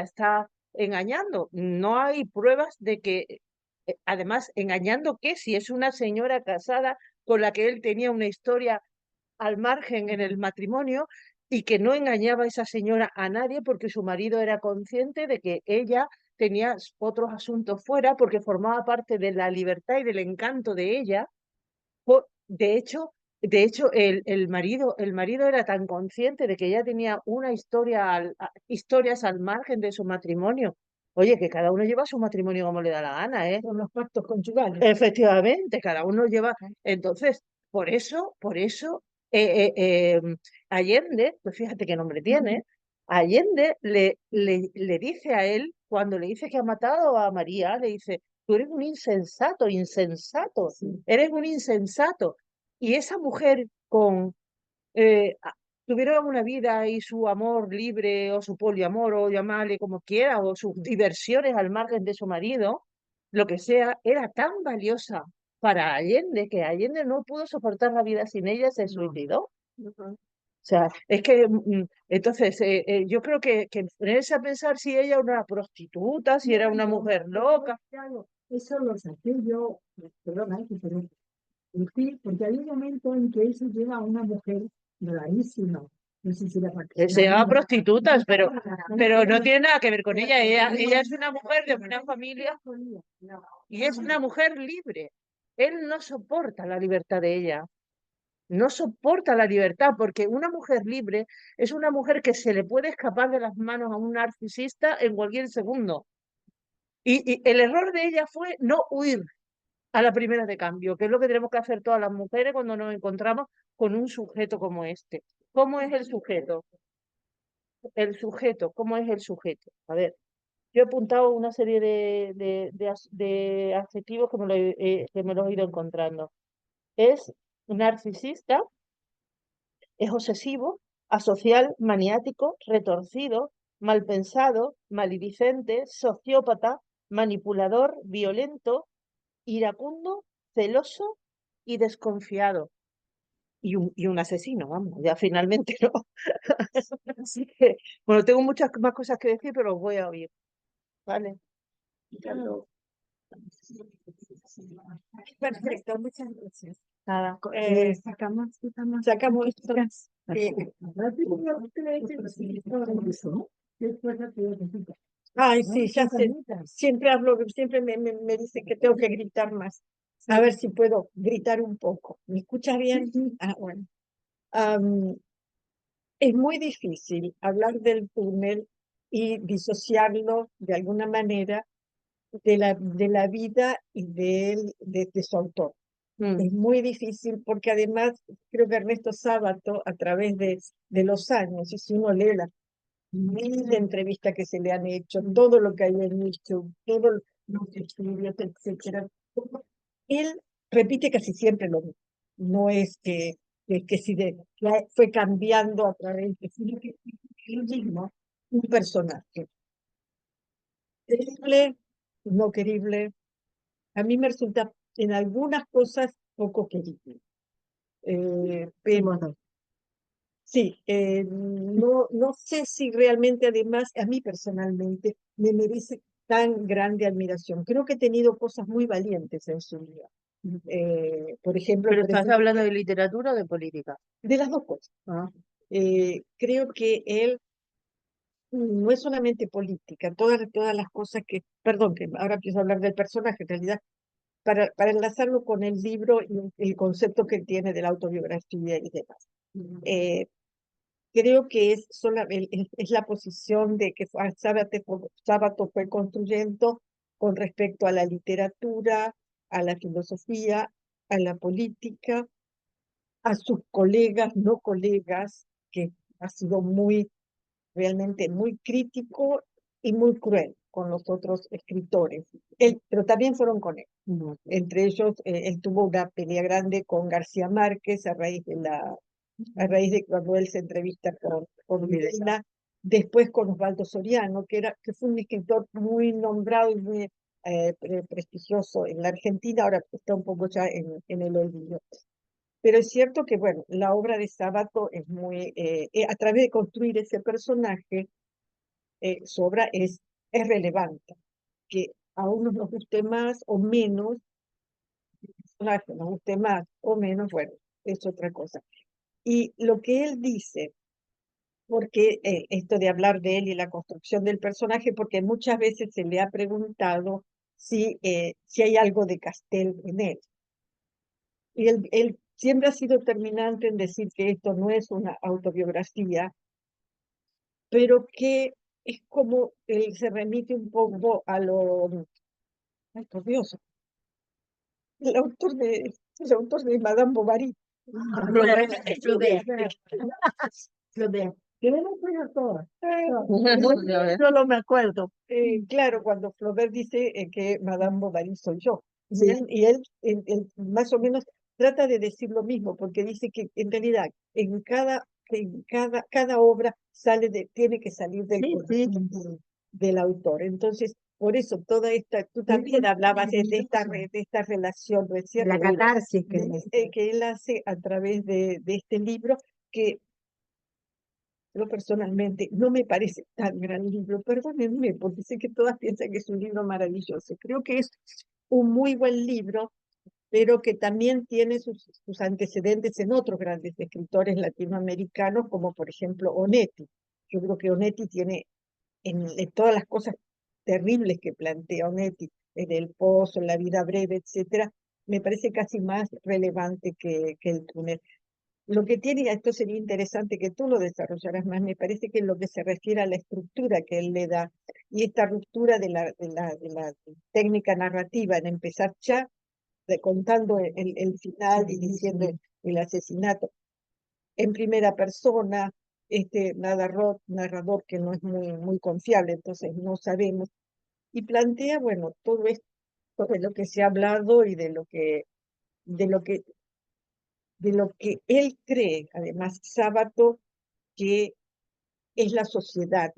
está engañando. No hay pruebas de que, además, engañando que si es una señora casada con la que él tenía una historia al margen en el matrimonio y que no engañaba a esa señora a nadie porque su marido era consciente de que ella tenía otros asuntos fuera porque formaba parte de la libertad y del encanto de ella. De hecho, el marido era tan consciente de que ella tenía una historias al margen de su matrimonio. Oye, que cada uno lleva su matrimonio como le da la gana, ¿eh? Con los pactos conyugales. Efectivamente, cada uno lleva. Entonces, por eso, Allende, pues fíjate qué nombre tiene, Allende le dice a él, cuando le dice que ha matado a María, le dice, tú eres un insensato, eres un insensato. Y esa mujer tuvieron una vida y su amor libre o su poliamor o llamarle como quiera o sus diversiones al margen de su marido, lo que sea, era tan valiosa para Allende que Allende no pudo soportar la vida sin ella, se suicidó. O sea, es que entonces yo creo que ponerse a pensar si ella era una prostituta, si era una mujer loca. Claro, eso lo saqué yo, perdona, pero sí, porque hay un momento en que eso lleva a una mujer rarísima. No sé si era Se llama prostitutas, pero no no tiene nada que ver con ella. Ella es una mujer de una familia y es una mujer libre. Él no soporta la libertad de ella. No soporta la libertad porque una mujer libre es una mujer que se le puede escapar de las manos a un narcisista en cualquier segundo. Y el error de ella fue no huir a la primera de cambio, que es lo que tenemos que hacer todas las mujeres cuando nos encontramos con un sujeto como este. ¿Cómo es el sujeto? ¿Cómo es el sujeto? A ver, yo he apuntado una serie de adjetivos que me los he ido encontrando. Es narcisista, es obsesivo, asocial, maniático, retorcido, malpensado, maledicente, sociópata, manipulador, violento, iracundo, celoso y desconfiado. Y un asesino, vamos, ya finalmente no. Así que, bueno, tengo muchas más cosas que decir, pero os voy a oír. ¿Vale? Perfecto, muchas gracias. Sacamos esto. Ay, sí, ya sé. Siempre hablo, siempre me dice que tengo que gritar más. A ver si puedo gritar un poco. ¿Me escuchas bien? Ah, bueno. Am, es muy difícil hablar del túnel y disociarlo de alguna manera de la vida y de su autor. Es muy difícil porque además creo que Ernesto Sábato, a través de los años, y si uno lee las miles de entrevistas que se le han hecho, todo lo que hay en YouTube, todo lo que escribió, etcétera, él repite casi siempre lo mismo. No es que si fue cambiando a través de, sino que es lo mismo, un personaje. Querible, no querible. A mí me resulta en algunas cosas poco querible. Pero sí, no sé si realmente además a mí personalmente me merece tan grande admiración. Creo que he tenido cosas muy valientes en su vida. Por ejemplo, ¿Pero estás hablando de literatura o de política? de las dos cosas. Creo que él no es solamente política, todas las cosas que, perdón, que ahora empiezo a hablar del personaje, en realidad, para enlazarlo con el libro y el concepto que tiene de la autobiografía y demás. Creo que es la posición de que Sábato fue construyendo con respecto a la literatura, a la filosofía, a la política, a sus colegas, no colegas, que ha sido realmente muy crítico y muy cruel con los otros escritores. Pero también fueron con él. Entre ellos, él tuvo una pelea grande con García Márquez a raíz de cuando él se entrevista con Medina, después con Osvaldo Soriano, que fue un escritor muy nombrado y muy prestigioso en la Argentina, ahora está un poco ya en el olvido. Pero es cierto que, bueno, la obra de Sábato es a través de construir ese personaje, su obra es relevante, que a unos nos guste más o menos, personaje nos guste más o menos, bueno, es otra cosa. Y lo que él dice, porque esto de hablar de él y la construcción del personaje, porque muchas veces se le ha preguntado si hay algo de Castel en él. Y él siempre ha sido terminante en decir que esto no es una autobiografía, pero que es como él se remite un poco a lo, ay, por Dios, el autor de Madame Bovary. Flaubert. Que no soy autor. Solo me acuerdo. Claro, cuando Flaubert dice que Madame Bovary soy yo. Y él más o menos trata de decir lo mismo, porque dice que en realidad cada obra tiene que salir del corazón del autor. Entonces, por eso tú también hablabas de esta relación, ¿no es cierto? La catarsis Que él hace a través de este libro, que yo personalmente no me parece tan gran libro, perdónenme, porque sé que todas piensan que es un libro maravilloso. Creo que es un muy buen libro, pero que también tiene sus antecedentes en otros grandes escritores latinoamericanos, como por ejemplo Onetti. Yo creo que Onetti tiene en todas las cosas terribles que plantea Onetti, en El Pozo, en La vida breve, etcétera, me parece casi más relevante que el túnel. Lo que tiene, esto sería interesante que tú lo desarrollaras más, me parece que en lo que se refiere a la estructura que él le da, y esta ruptura de la técnica narrativa, en empezar ya contando el final y diciendo el asesinato en primera persona, este narrador que no es muy confiable, entonces no sabemos, y plantea, bueno, todo esto de lo que se ha hablado y de lo que él cree, además, Sábato, que es la sociedad,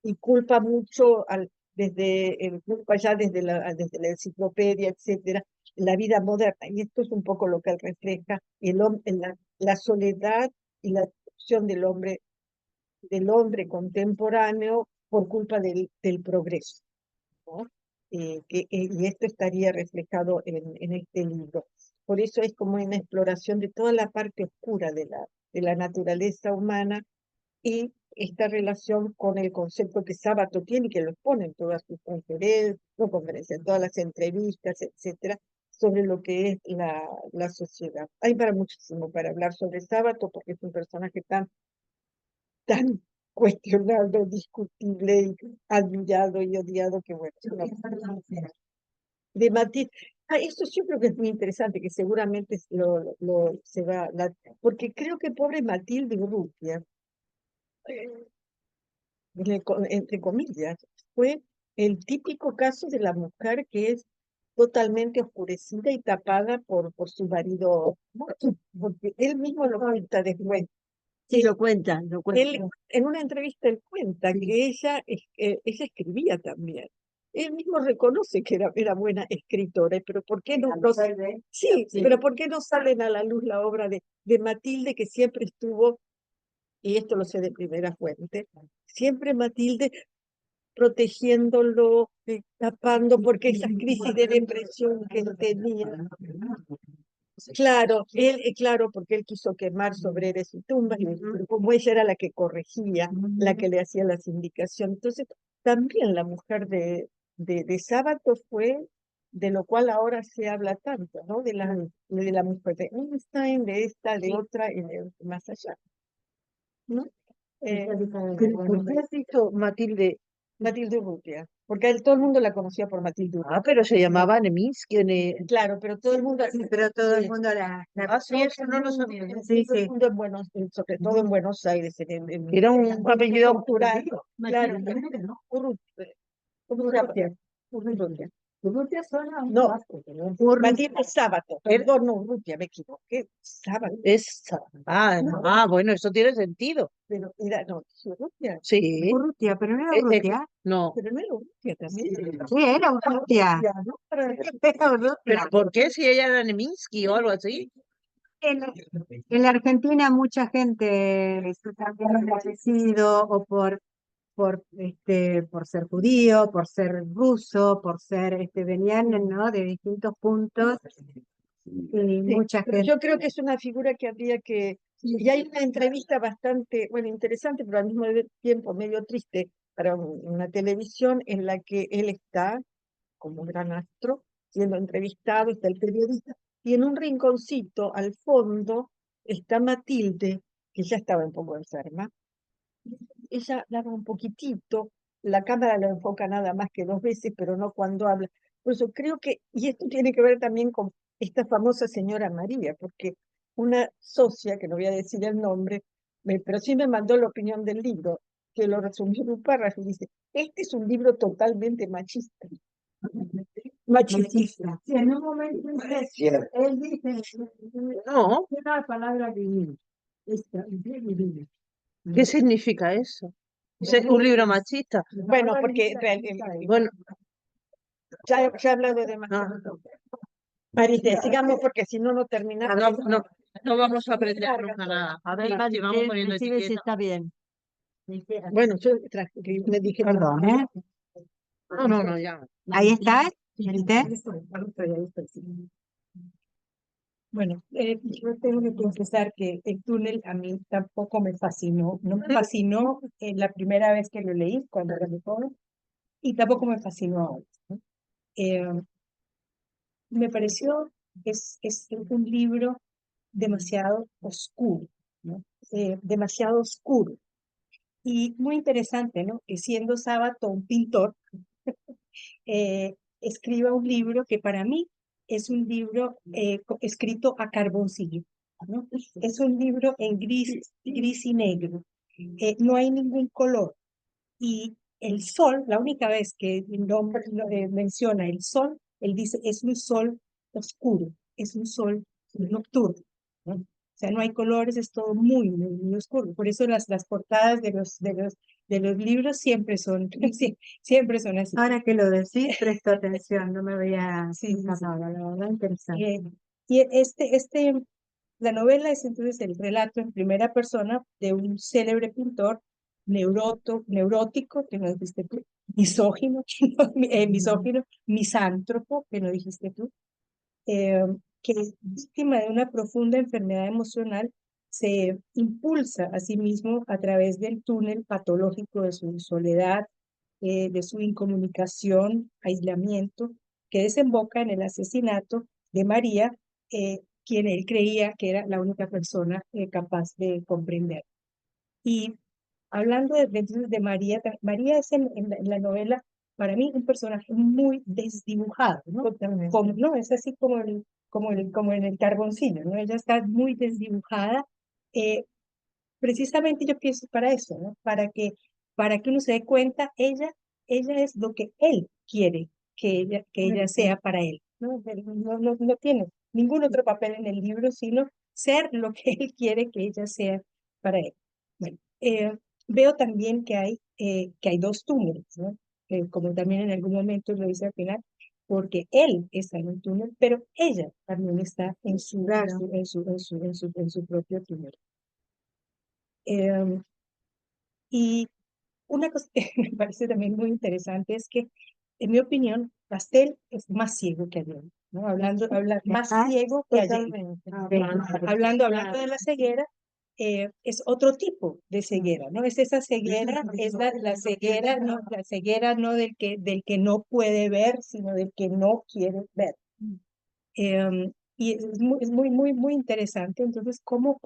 y culpa mucho culpa ya desde la enciclopedia, etcétera, la vida moderna, y esto es un poco lo que él refleja, la soledad y la destrucción del hombre contemporáneo por culpa del progreso, ¿no? Y esto estaría reflejado en este libro. por eso es como una exploración de toda la parte oscura de la naturaleza humana y esta relación con el concepto que Sábato tiene, que lo expone en todas sus conferencias, no conferencias, en todas las entrevistas, etcétera, sobre lo que es la sociedad. Hay para muchísimo para hablar sobre Sábato, porque es un personaje tan cuestionado, discutible, y admirado y odiado, que bueno, de Matilde. Eso yo creo que es muy interesante, que seguramente se va, porque creo que pobre Matilde Urrutia, entre comillas, fue el típico caso de la mujer que es totalmente oscurecida y tapada por su marido, porque él mismo lo cuenta después. Sí, lo cuenta, lo cuenta. Él, en una entrevista él cuenta que ella escribía también. Él mismo reconoce que era buena escritora, pero ¿por qué sí, pero ¿por qué no salen a la luz la obra de Matilde, que siempre estuvo, y esto lo sé de primera fuente, siempre Matilde protegiéndolo, tapando, porque esa crisis de depresión que él tenía. Claro, claro, porque él quiso quemar sobre él su tumba, y como ella era la que corregía, la que le hacía las indicaciones. Entonces, también la mujer de Sábato fue, de lo cual ahora se habla tanto, ¿no? De la mujer de Einstein, de esta, de otra, y de más allá, ¿no? ¿Por qué has dicho Matilde? Matilde Urrutia, porque todo el mundo la conocía por Matilde Urrutia. Ah, pero se llamaba Neminsky. Claro, pero todo el mundo, Pero todo el mundo la Ah, sí, eso no lo sabía. Sí, todo el sí. mundo sobre todo en Buenos Aires, Era un apellido cultural, claro, ¿no? Urrutia, Urrutia. Urrutia suena un No, vasco, pero Matilde Sábato, perdón, no, Urrutia, me equivoqué, Sábato, Bueno, eso tiene sentido. pero era, no, Urrutia, Sí. Urrutia, pero no era Eh, eh, Urrutia. No. pero no era Urrutia también. Sí, era Urrutia. ¿No? Para- Era Urrutia. ¿Pero por qué si ella era Neminsky o algo así? En la Argentina mucha gente se cambió el apellido o por ser judío, por ser ruso, por ser, venían, ¿no? De distintos puntos y Sí, mucha pero gente. yo creo que es una figura que habría que... Y hay una entrevista bastante, bueno, interesante, pero al mismo tiempo medio triste para una televisión, en la que él está como gran astro siendo entrevistado, está el periodista, y en un rinconcito al fondo está Matilde, que ya estaba un poco enferma. Ella habla un poquitito, la cámara la enfoca nada más que 2 veces, pero no cuando habla. Por eso creo que, y esto tiene que ver también con esta famosa señora María, porque una socia, que no voy a decir el nombre, pero sí me mandó la opinión del libro, que lo resumió en un párrafo, y dice, este es un libro totalmente machista. Machista. sí, en un momento él dice No. una palabra divina. Esta, divina. ¿Qué significa eso? ¿Es un libro machista? Bueno, porque Bueno, ya he hablado de más. Marité, sigamos porque si no, no terminamos. no vamos a aprender nunca nada. A ver, si vamos poniendo Decime si etiquetas. está bien. Bueno, yo me dije, Perdón, ¿eh? No, ya. Ahí está. ¿Viste? Bueno, yo tengo que confesar que el túnel a mí tampoco me fascinó. No me fascinó la primera vez que lo leí, cuando era muy joven, y tampoco me fascinó ahora, ¿no? Me pareció que es un libro demasiado oscuro, ¿no? Demasiado oscuro. Y muy interesante, ¿no? Que siendo Sábato un pintor, escriba un libro que para mí es un libro escrito a carboncillo, ¿no? Es un libro en gris y negro. No hay ningún color. Y el sol, la única vez que el nombre menciona el sol, él dice es un sol oscuro, es un sol nocturno, ¿no? O sea, no hay colores, es todo muy, muy, muy oscuro. Por eso las portadas de los libros siempre son, siempre son así. Ahora que lo decís, presto atención, no me había Sí, sí, sí. fijado, la verdad, interesante. Y la novela es entonces el relato en primera persona de un célebre pintor neurótico, que no dijiste tú, misógino, misógino, misántropo, que no dijiste tú, que víctima de una profunda enfermedad emocional, se impulsa a sí mismo a través del túnel patológico de su soledad, de su incomunicación, aislamiento, que desemboca en el asesinato de María, quien él creía que era la única persona capaz de comprender. Y hablando entonces de María, María es en la novela, para mí, un personaje muy desdibujado, ¿no? Como, no, es así como en el carboncillo, ¿no? Ella está muy desdibujada. Precisamente yo pienso para eso, ¿no? Para que uno se dé cuenta, ella es lo que él quiere que ella sea para él, ¿no? No tiene ningún otro papel en el libro, sino ser lo que él quiere que ella sea para él. Bueno, veo también que hay dos túneles, ¿no? Como también en algún momento lo dice al final, porque él está en un túnel, pero ella también está en su propio túnel. Y una cosa que me parece también muy interesante es que, en mi opinión, Pastel es más ciego que Allende, ¿no? Más ciego que Allende. Hablando de la ceguera, es otro tipo de ceguera, ¿no? Es esa ceguera, es la ceguera, ¿no? La ceguera no del que no puede ver, sino del que no quiere ver. Y muy interesante, entonces, cómo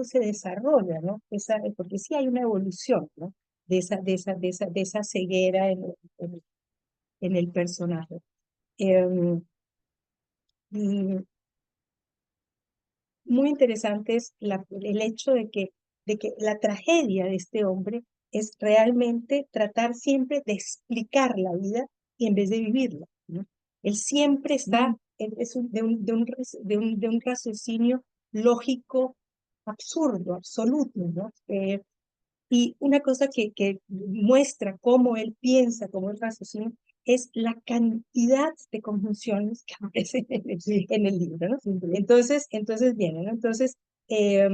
se desarrolla, ¿no? Porque sí hay una evolución, ¿no? De esa ceguera en el personaje. Y muy interesante es el hecho de que la tragedia de este hombre es realmente tratar siempre de explicar la vida y en vez de vivirla, ¿no? Él siempre está de un raciocinio lógico absurdo, absoluto, ¿no? Y una cosa que muestra cómo él piensa, cómo él raciocina, es la cantidad de conjunciones que aparecen en el libro, ¿no? Entonces viene, ¿no? Entonces, es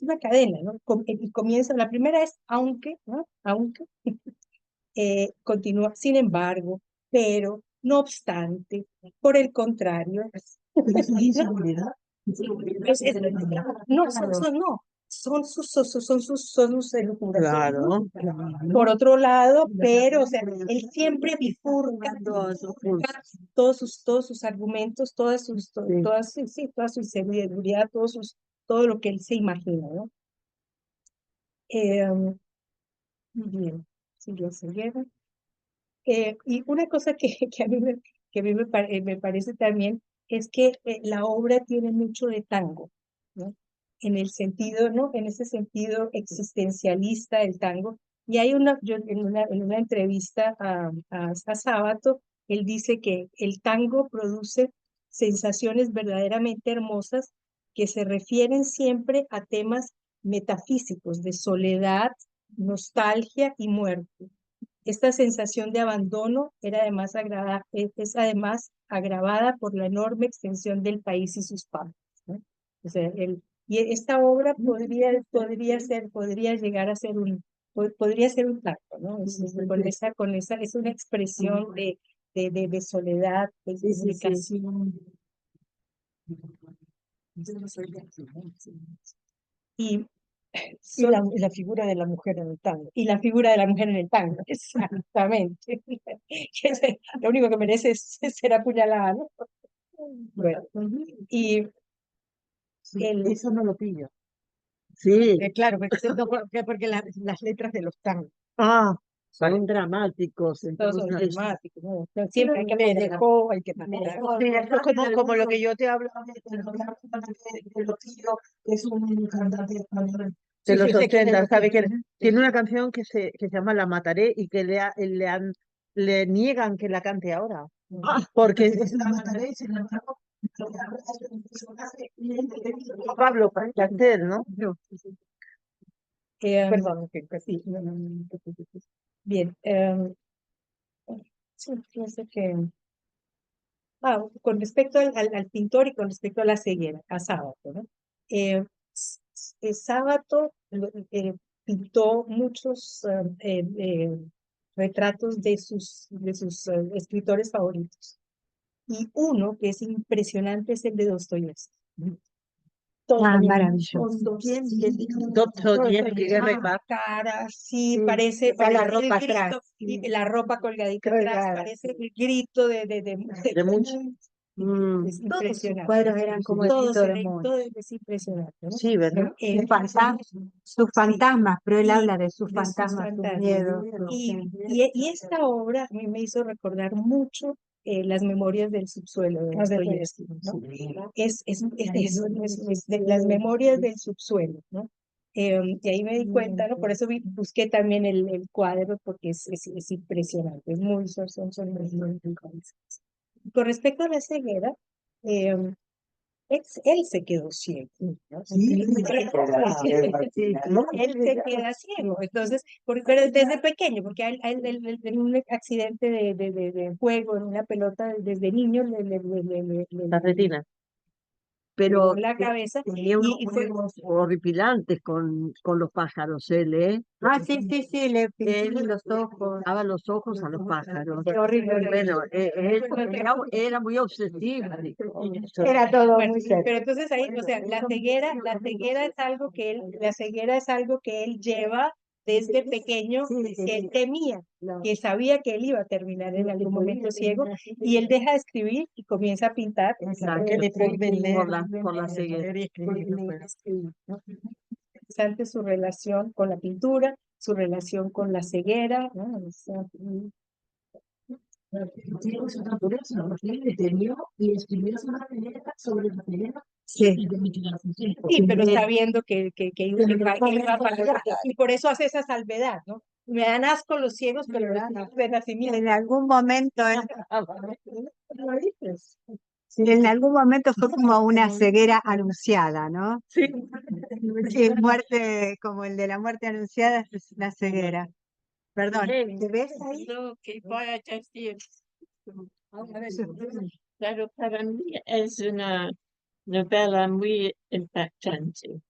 una cadena, ¿no? Y comienza, la primera es aunque, ¿no? Aunque, continúa, sin embargo, pero, no obstante, por el contrario, no, son sus elucubraciones. Claro. Por otro lado, pero, o sea, él siempre bifurca todos sus argumentos, toda su inseguridad, todo lo que él se imagina, ¿no? Muy bien, siguieron. Y una cosa que a mí me parece también es que la obra tiene mucho de tango, ¿no? En el sentido, ¿no? En ese sentido existencialista del tango. Y hay en una entrevista a Sábato, él dice que el tango produce sensaciones verdaderamente hermosas que se refieren siempre a temas metafísicos de soledad, nostalgia y muerte. Esta sensación de abandono es además agravada por la enorme extensión del país y sus pampas, ¿no? O sea, y esta obra podría llegar a ser podría ser un tango, ¿no? Es una expresión de soledad, de explicación. Y Y la figura de la mujer en el tango. y la figura de la mujer en el tango, exactamente. Lo único que merece es ser apuñalada, ¿no? Bueno, y Eso no lo pillo. Sí. Claro, porque las letras de los tangos Ah, son dramáticos, todos son entonces dramáticos, ¿no? Siempre hay que me poner dejó, hay que matar. Sí, esto es como lo que yo te hablo de Loquillo, que es un cantante español de Sí, los sí, sé quién es 80, ¿sabe Loquillo. quién? Tiene una canción que se llama La Mataré y que le niegan que la cante ahora. Porque es La Mataré, sin embargo, lo que habla es de un personaje Pablo Placer, ¿no? No, sí, sí. Eh, Perdón, sí, no te preocupes. Bien, sí, fíjese que con respecto al pintor y con respecto a la ceguera, a Sábato, ¿no? Sábato pintó muchos retratos de sus escritores favoritos. y uno que es impresionante es el de Dostoyevsky. Todo maravilloso. Dostoyevsky, cara, sí, Sí, parece, está la parece el ropa grito, atrás. y la ropa colgadita atrás, Colgada. parece el grito de mucho. Es Todos sus impresionante. cuadros eran como el Todo, grito se de ve, Munch. todo es impresionante, ¿no? Sí, ¿verdad? Sus fantasmas, pero él y habla de sus de sus fantasmas, sus fantasmas. miedos. Y esta obra a mí me hizo recordar mucho Las memorias del subsuelo de Dostoyevsky, ¿no? Es eso, es de las memorias del subsuelo, ¿no? Y ahí me di cuenta, ¿no? Por eso busqué también el cuadro, porque es impresionante, es muy, son muy interesantes. Con respecto a la ceguera, él se quedó ciego, ¿no? Él se queda ciego, entonces, pero desde pequeño, porque a él en un accidente de juego, en una pelota, desde niño La retina. Pero la cabeza, tenía unos y fue juegos horripilantes con los pájaros, él, ¿eh? Sí, le Él pinté los ojos. daba los ojos a los pájaros. Qué horrible. Bueno, él era muy obsesivo. Era todo bueno, muy serio. pero entonces ahí, o sea, la ceguera es algo que él lleva desde pequeño, que él temía, que sabía que él iba a terminar en algún momento ciego, y él deja de escribir y comienza a pintar. Exacto. Por la ceguera. ¿No? Interesante su relación con la pintura, su relación con la ceguera, ¿no? O sea, Sí. sí, pero sabiendo que iba a pasar. Y por eso hace esa salvedad, ¿no? Me dan asco los ciegos, pero de nacimiento. En algún momento, en algún momento fue como una ceguera anunciada, ¿no? Sí. Sí, muerte, como el de la muerte anunciada, es la ceguera. Perdón, ¿te ves ahí? No, que voy a decir, claro, para mí es una novela muy impactante.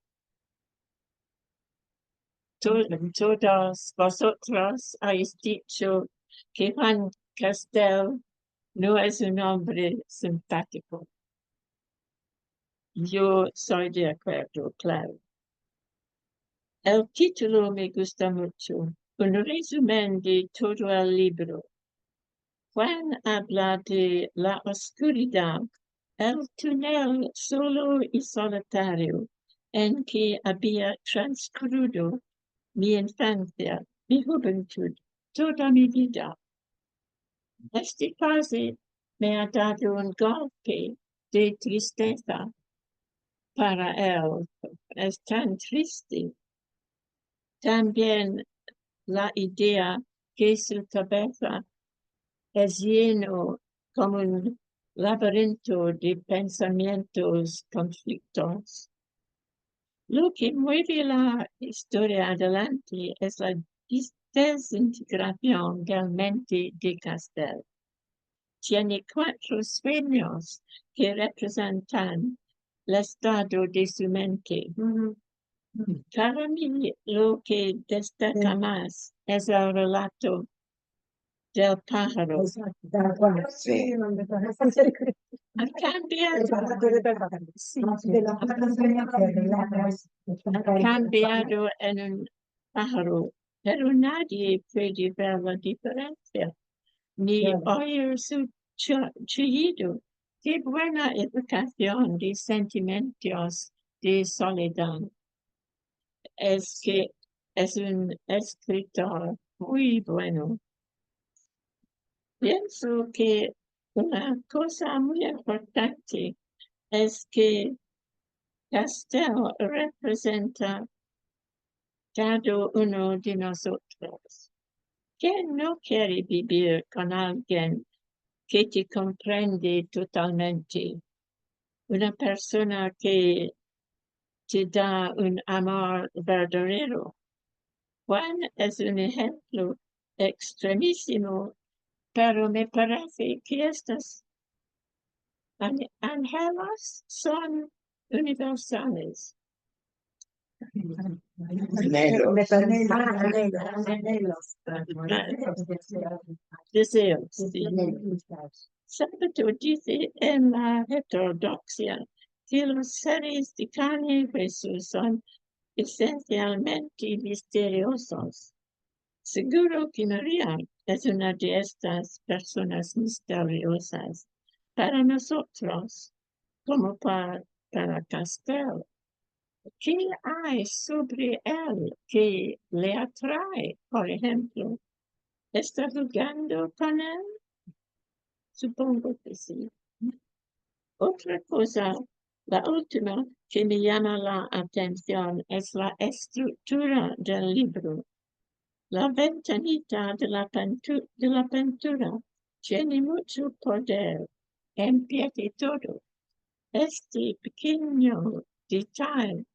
Todos vosotros habéis dicho que Juan Castel no es un hombre simpático. Yo soy de acuerdo, claro. El título me gusta mucho. Un resumen de todo el libro. Juan habla de la oscuridad, el túnel solo y solitario en que había transcurrido mi infancia, mi juventud, toda mi vida. Este fase me ha dado un golpe de tristeza para él. Es tan triste. También la idea que su cabeza es lleno como un laberinto de pensamientos conflictos. Lo que mueve la historia adelante es la desintegración del mente de Castel. Tiene 4 sueños que representan el estado de su mente. Para mí, lo que destaca más es el relato del pájaro. Ha cambiado en un pájaro, pero nadie puede ver la diferencia, ni oír su chillido. Qué buena educación de sentimientos de soledad. Es que es un escritor muy bueno. Pienso que una cosa muy importante es que Castel representa cada uno de nosotros. ¿Quién no quiere vivir con alguien que te comprende totalmente? Una persona que te da un amor verdadero. Juan es un ejemplo extremísimo, pero me parece que estos ángeles son universales. Deseos, sí. Sábato dice en la heterodoxia que los seres de carne y hueso son esencialmente misteriosos. Seguro que María es una de estas personas misteriosas para nosotros, como para Castell. ¿Qué hay sobre él que le atrae, por ejemplo? ¿Está jugando con él? Supongo que sí. Otra cosa, la última que me llama la atención es la estructura del libro. La ventanita de la pintura tiene mucho poder, empieza todo. Este pequeño detalle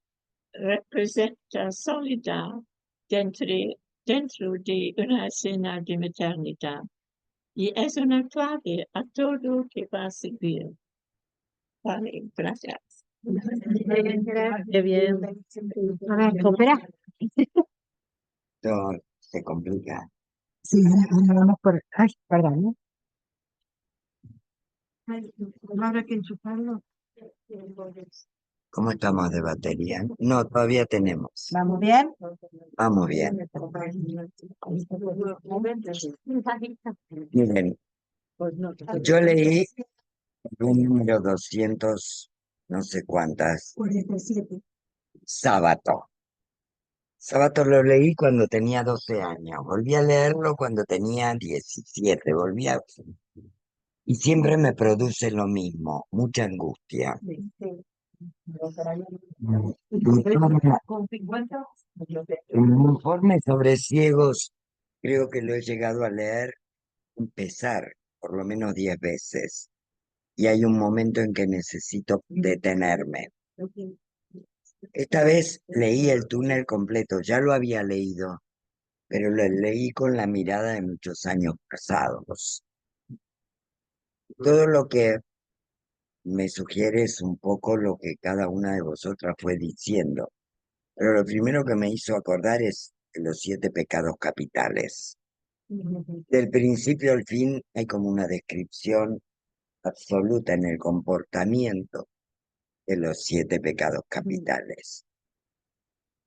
representa soledad dentro de una escena de maternidad y es una clave a todo lo que va a seguir. Vale, gracias. Qué bien. A ver, coopera. Esto se complica. Sí, vamos por... Ay, perdón, No habrá que enchufarlo. ¿Cómo estamos de batería? No, todavía tenemos. ¿Vamos bien? Vamos bien. Miren, yo leí un número 200, no sé cuántas, 47. Sábato. Sábato lo leí cuando tenía 12 años. Volví a leerlo cuando tenía 17. Y siempre me produce lo mismo, mucha angustia. Con 50. El informe sobre ciegos, creo que lo he llegado a leer, empezar por lo menos 10 veces. Y hay un momento en que necesito detenerme. Esta vez leí El túnel completo, ya lo había leído, pero lo leí con la mirada de muchos años pasados. Todo lo que me sugiere es un poco lo que cada una de vosotras fue diciendo. Pero lo primero que me hizo acordar es los 7 pecados capitales. Del principio al fin hay como una descripción absoluta en el comportamiento de los 7 pecados capitales.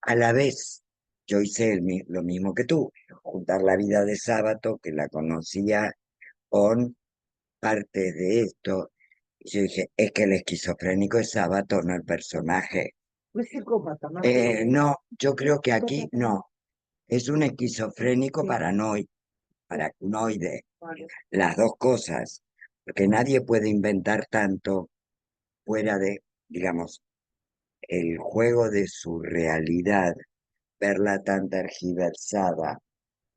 A la vez, yo hice lo mismo que tú, juntar la vida de Sábato, que la conocía, con parte de esto. Y yo dije, es que el esquizofrénico es Sábato, no el personaje. Es psicópata, ¿no? No, yo creo que aquí no. Es un esquizofrénico paranoide, las dos cosas, porque nadie puede inventar tanto fuera de, digamos, el juego de su realidad, verla tan tergiversada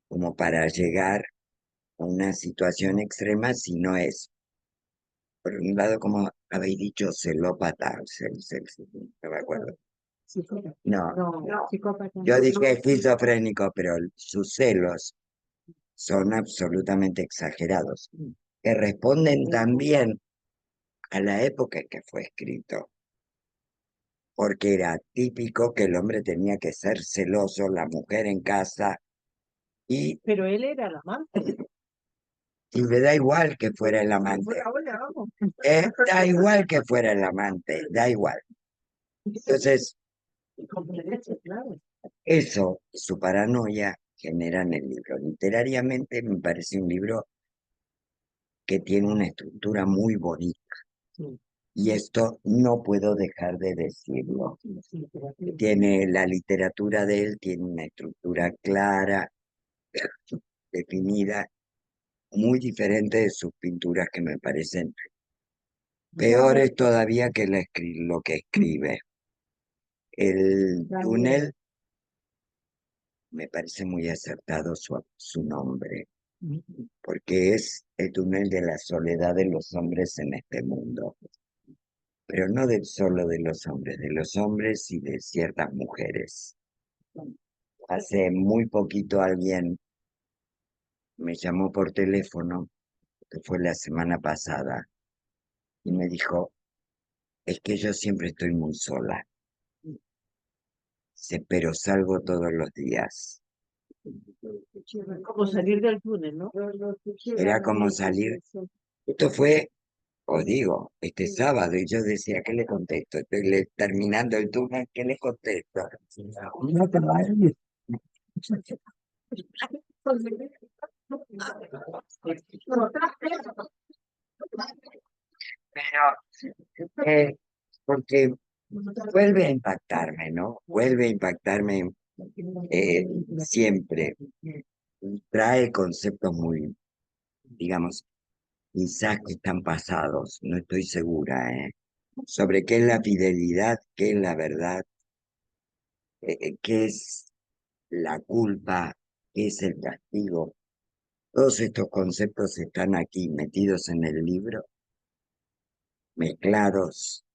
como para llegar a una situación extrema si no es, por un lado, como habéis dicho, celópata, no me acuerdo. No, yo dije esquizofrénico, pero sus celos son absolutamente exagerados, que responden también a la época en que fue escrito, porque era típico que el hombre tenía que ser celoso, la mujer en casa, y Pero él era el amante. le da igual que fuera el amante, da igual que fuera el amante, da igual. Entonces, eso, su paranoia, genera en el libro. Literariamente me parece un libro que tiene una estructura muy bonita. Y esto no puedo dejar de decirlo. Tiene la literatura de él, tiene una estructura clara, definida, muy diferente de sus pinturas que me parecen peores todavía que lo que escribe. El túnel me parece muy acertado su nombre, porque es el túnel de la soledad de los hombres en este mundo. Pero no solo de los hombres y de ciertas mujeres. Hace muy poquito alguien me llamó por teléfono, que fue la semana pasada, y me dijo, es que yo siempre estoy muy sola, pero salgo todos los días. Como salir del túnel, ¿no? Era como salir Esto fue, os digo, este sábado, y yo decía, ¿qué le contesto? Estoy terminando el turno, ¿qué le contesto? No te vayas. Pero, porque vuelve a impactarme, ¿no? Vuelve a impactarme siempre. Trae conceptos muy, digamos, quizás que están pasados, no estoy segura, sobre qué es la fidelidad, qué es la verdad, qué es la culpa, qué es el castigo. Todos estos conceptos están aquí metidos en el libro, mezclados,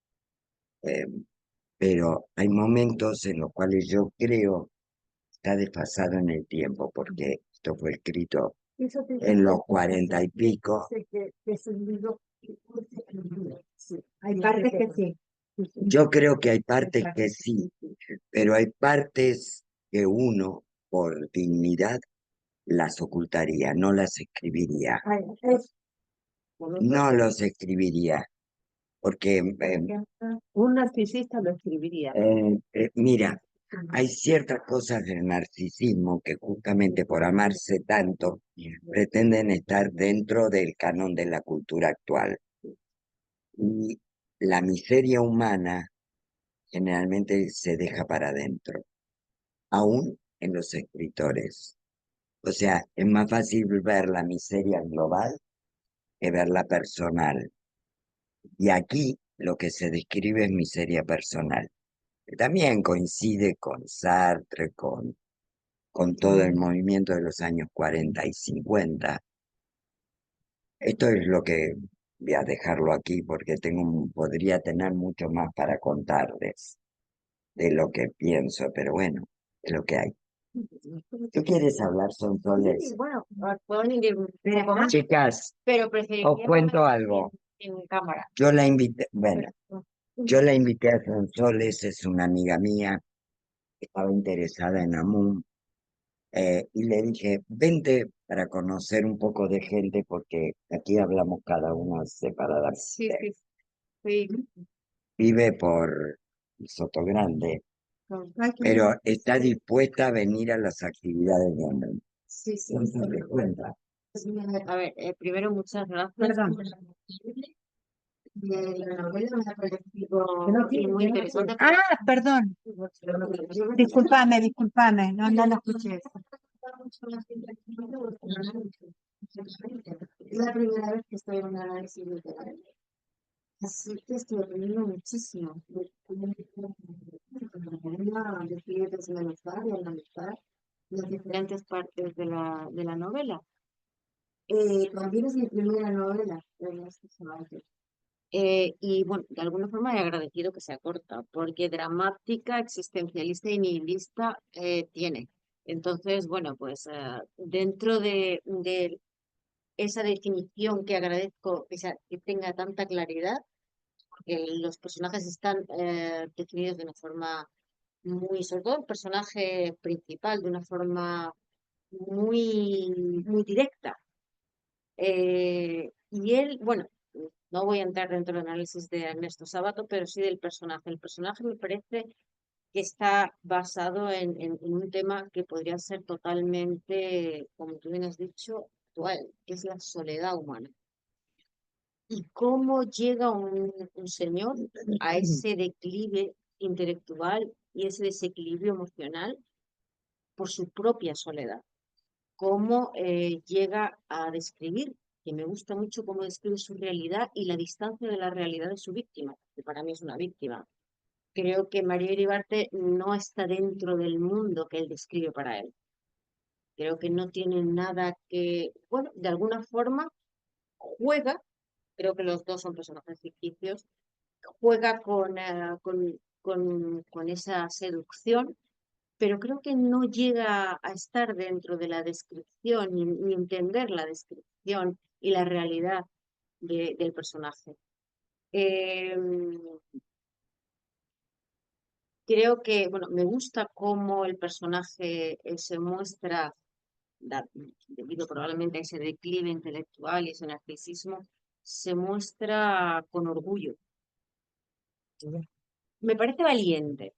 eh, pero hay momentos en los cuales yo creo está desfasado en el tiempo, porque esto fue escrito en los 40 y pico. Hay partes que sí. Yo creo que hay partes que sí, pero hay partes que uno, por dignidad, las ocultaría, no las escribiría, no los escribiría, porque, Un narcisista lo escribiría. mira, hay ciertas cosas del narcisismo que justamente por amarse tanto pretenden estar dentro del canon de la cultura actual. Y la miseria humana generalmente se deja para adentro, aún en los escritores. O sea, es más fácil ver la miseria global que ver la personal. Y aquí lo que se describe es miseria personal, que también coincide con Sartre, con todo el movimiento de los años 40 y 50. Esto es lo que voy a dejarlo aquí porque podría tener mucho más para contarles de lo que pienso, pero bueno, es lo que hay. ¿Tú quieres hablar, Sonsoles? Bueno, puedo ir un poco más, Chicas, pero os preferiría cuento algo. en cámara. Yo la invité, bueno, yo la invité a Sonsoles, es una amiga mía, estaba interesada en Amun, y le dije, vente para conocer un poco de gente, porque aquí hablamos cada uno separadamente. Sí, sí, sí. Vive por Sotogrande, pero está dispuesta a venir a las actividades de Amun. Sí, sí. Entonces, le cuenta. A ver, primero muchas gracias. Perdón. La novela me ha parecido muy interesante. Ah, perdón. Disculpame, no lo escuché. Es la primera vez que estoy en un análisis literario. Así que estoy aprendiendo muchísimo. Decidir desmenuzar y analizar las diferentes partes de la novela. También es mi primera novela en este semestre. Y bueno, de alguna forma he agradecido que sea corta, porque dramática, existencialista y nihilista tiene. Entonces, bueno, pues dentro de esa definición que agradezco que tenga tanta claridad, porque los personajes están definidos de una forma muy, sobre todo el personaje principal, de una forma muy directa. Y él, bueno, no voy a entrar dentro del análisis de Ernesto Sábato, pero sí del personaje. El personaje me parece que está basado en un tema que podría ser totalmente, como tú bien has dicho, actual, que es la soledad humana. Y cómo llega un señor a ese declive intelectual y ese desequilibrio emocional por su propia soledad. Cómo llega a describir, que me gusta mucho cómo describe su realidad y la distancia de la realidad de su víctima, que para mí es una víctima. Creo que María Iribarne no está dentro del mundo que él describe para él. Creo que no tiene nada que, bueno, de alguna forma juega, creo que los dos son personajes ficticios, juega con esa seducción, pero creo que no llega a estar dentro de la descripción ni entender la descripción y la realidad del personaje. Eh, Creo que, bueno, me gusta cómo el personaje se muestra, debido probablemente a ese declive intelectual y ese narcisismo, se muestra con orgullo. Me parece valiente.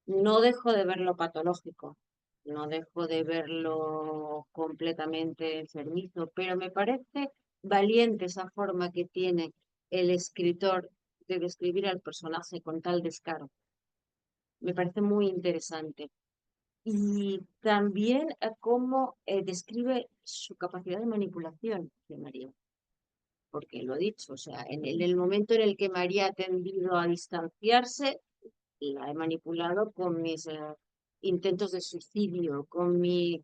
No dejo de verlo patológico, no dejo de verlo completamente enfermizo, pero me parece valiente esa forma que tiene el escritor de describir al personaje con tal descaro. Me parece muy interesante. Y también cómo describe su capacidad de manipulación de María. Porque lo he dicho, o sea, en el momento en el que María ha tendido a distanciarse, la he manipulado con mis intentos de suicidio, con mi...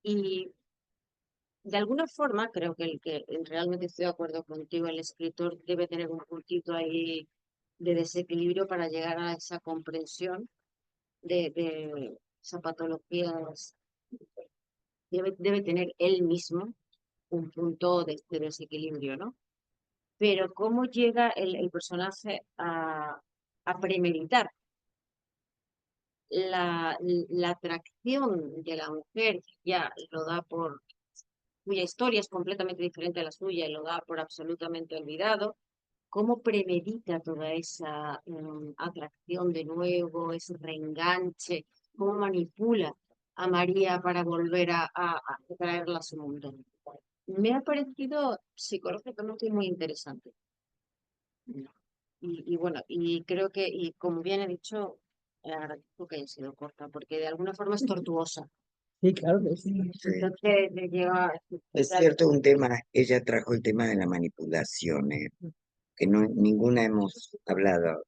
Y de alguna forma, creo que el que realmente estoy de acuerdo contigo, el escritor debe tener un puntito ahí de desequilibrio para llegar a esa comprensión de esa patología. Debe tener él mismo un punto de desequilibrio, ¿no? Pero cómo llega el personaje a premeditar la atracción de la mujer, que ya lo da por, cuya historia es completamente diferente a la suya y lo da por absolutamente olvidado, cómo premedita toda esa atracción de nuevo, ese reenganche, cómo manipula a María para volver a traerla a su mundo. Me ha parecido psicológicamente muy interesante. Y bueno, y creo que, y como bien he dicho, agradezco que haya sido corta, porque de alguna forma es tortuosa. Sí, claro que sí. Entonces le lleva... Es cierto, un tema, ella trajo el tema de la manipulación, que no, ninguna hemos hablado.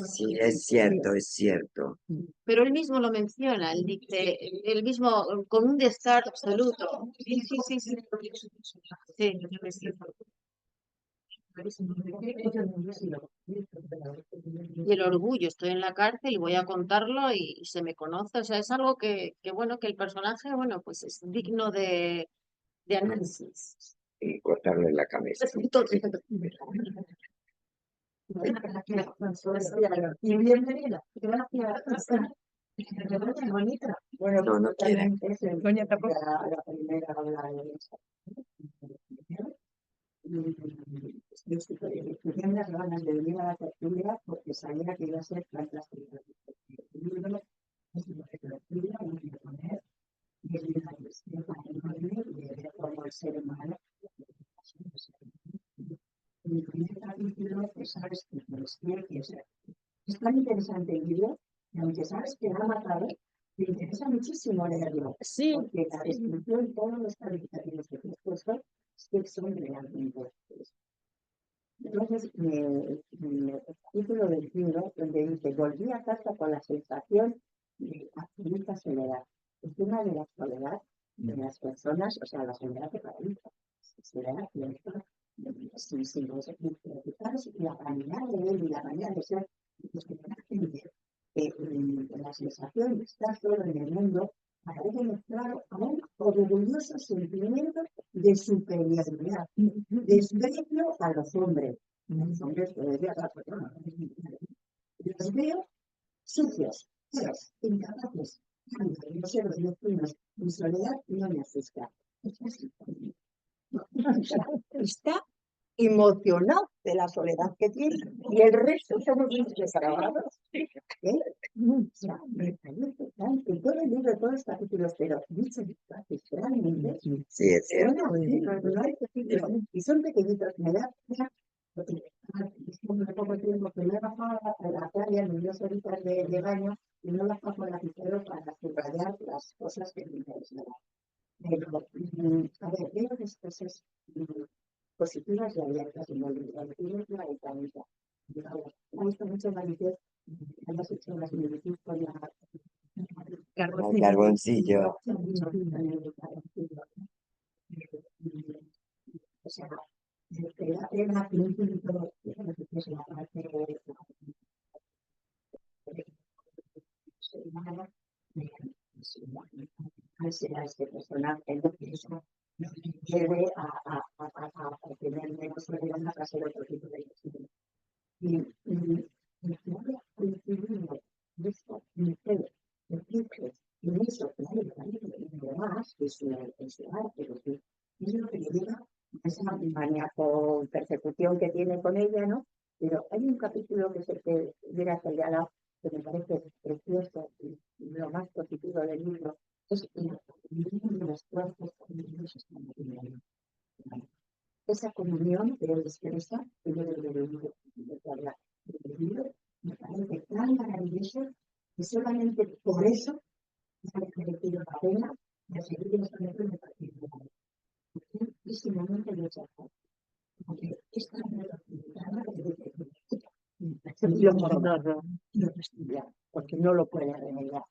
Sí, es cierto, es cierto. Pero él mismo lo menciona, él dice, él mismo con un descaro absoluto. Sí, sí, sí, sí. Sí, sí. Y el orgullo, estoy en la cárcel y voy a contarlo y se me conoce. O sea, es algo que bueno, que el personaje, bueno, pues es digno de análisis. Y cortarle la cabeza. Y bienvenida. Gracias. Bonita. Bueno, No, no quiere. Doña tampoco. La primera habla de eso. Yo tenía unas ganas de venir a la tertulia porque sabía que iba a ser fantástica. El libro es una tertulia, voy a poner, y es una cuestión para enorme y de ver cómo el ser humano. En el primer capítulo, que sabes que es tan interesante el libro, que aunque sabes que va a matar, te interesa muchísimo leerlo. Sí, Porque la descripción, todos los calificativos que te he puesto, es que son realmente. Entonces, el título del libro, donde dice, volví a casa con la sensación de absoluta soledad. El tema de la soledad de las personas, o sea, la soledad que paraliza. Soledad y esto, sin los significados y la manera de él y la manera de ser, pues que la sensación de estar solo en el mundo parece mezclado a un orgulloso sentimiento de superioridad, desprecio a los hombres. Los hombres los veo sucios, feos, incapaces, groseros, nocturnos. Mi soledad no me asusta. Está emocionado de la soledad que tiene y el resto somos unos desagradables. O sea, me parece tanto, todo el libro, todos los capítulos, pero dicho realmente, Sí, es cierto. y son pequeñitos, me da después de poco tiempo que me he bajado a la playa en mis 2 horitas de baño y no las paso el lapicero para subrayar las cosas que me interesan. Pero, a ver, veo las cosas positivas y abiertas en el libro. El libro es una ventanita. Me gusta mucho Maricel, hemos hecho las similitud con la El carboncillo. O sea, era principio, es la parte de a este personaje, lo que eso lleve a tener menos problemas a hacer otro tipo de cuestiones. Y el esto, el ciclo, y eso, y demás, es su arte, es lo que le lleva a esa maníaco persecución que tiene con ella, ¿no? Pero hay un capítulo que es el que hubiera señalado, que me parece precioso y lo más positivo del libro, es la comunión de los cuerpos con Dios están en esa comunión que él expresa, que yo desde el libro me parece tan maravilloso que solamente por eso me ha merecido la pena de seguir en esta lectura de particular. Porque ese momento de charla, porque esta no lo estudia, porque no lo puede renegar.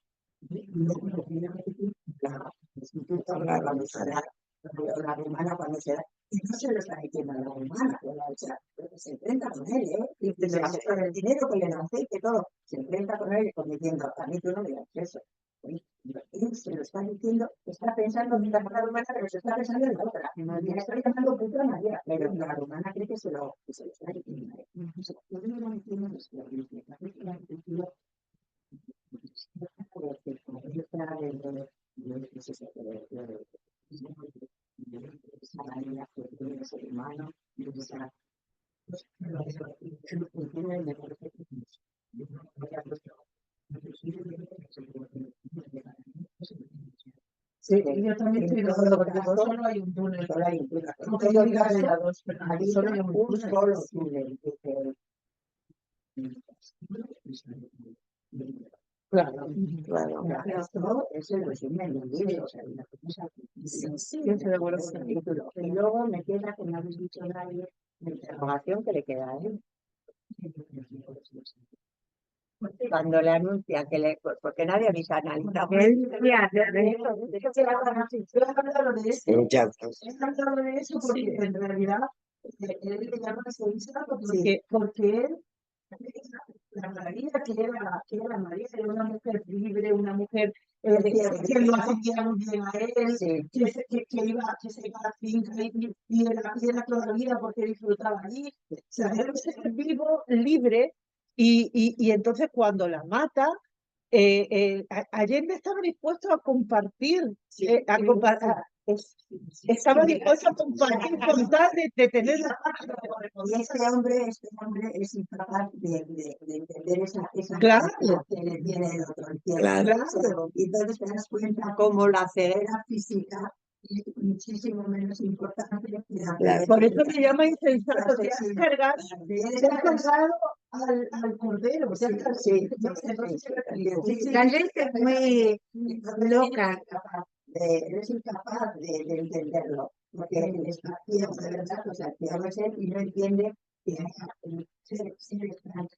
Luego lo primero que dice, la instituto, la rumana cuando se da, y no se lo está diciendo a la rumana, pero se enfrenta con él, y se va por el dinero que le nace, que todo, se enfrenta con él como diciendo, a mí tú no me das eso. Él se lo está diciendo, está pensando en la rumana, pero se está pensando en la otra. Y está pensando puta manera, pero la rumana cree que se lo está diciendo. Entonces, yo no entiendo es que la cultura sí, yo también estoy de acuerdo porque solo hay un túnel. Solo hay un túnel. No te digas de las dos, pero solo hay un solo túnel. Claro, claro. Esto es el resumen del libro, o sea, una cosa. Sí, yo estoy de acuerdo con el título. Y luego me queda, que no habéis dicho nadie, la interrogación que le queda a él. Cuando le anuncia que le, porque nadie habéis analizado. Hablando de eso porque en realidad él le llama egoísta porque él, la maravilla que era María, era una mujer libre, una mujer que lo hacía muy bien a él, que se iba a la finca y era toda la vida porque disfrutaba allí. O sea, era un ser vivo, libre, y entonces cuando la mata, Allende estaba dispuesto a compartir, estaba dispuesto a compartir con tal de tener la paz. Y este hombre es incapaz de entender esa Claro. que le tiene el otro. Claro. Y entonces te das cuenta cómo la ceguera física es muchísimo menos importante que la Por eso se llama insensato, te has cargado al cordero. La gente es muy loca. Es incapaz de entenderlo, porque está ciego de verdad, o sea, ciego es él y no entiende que hay seres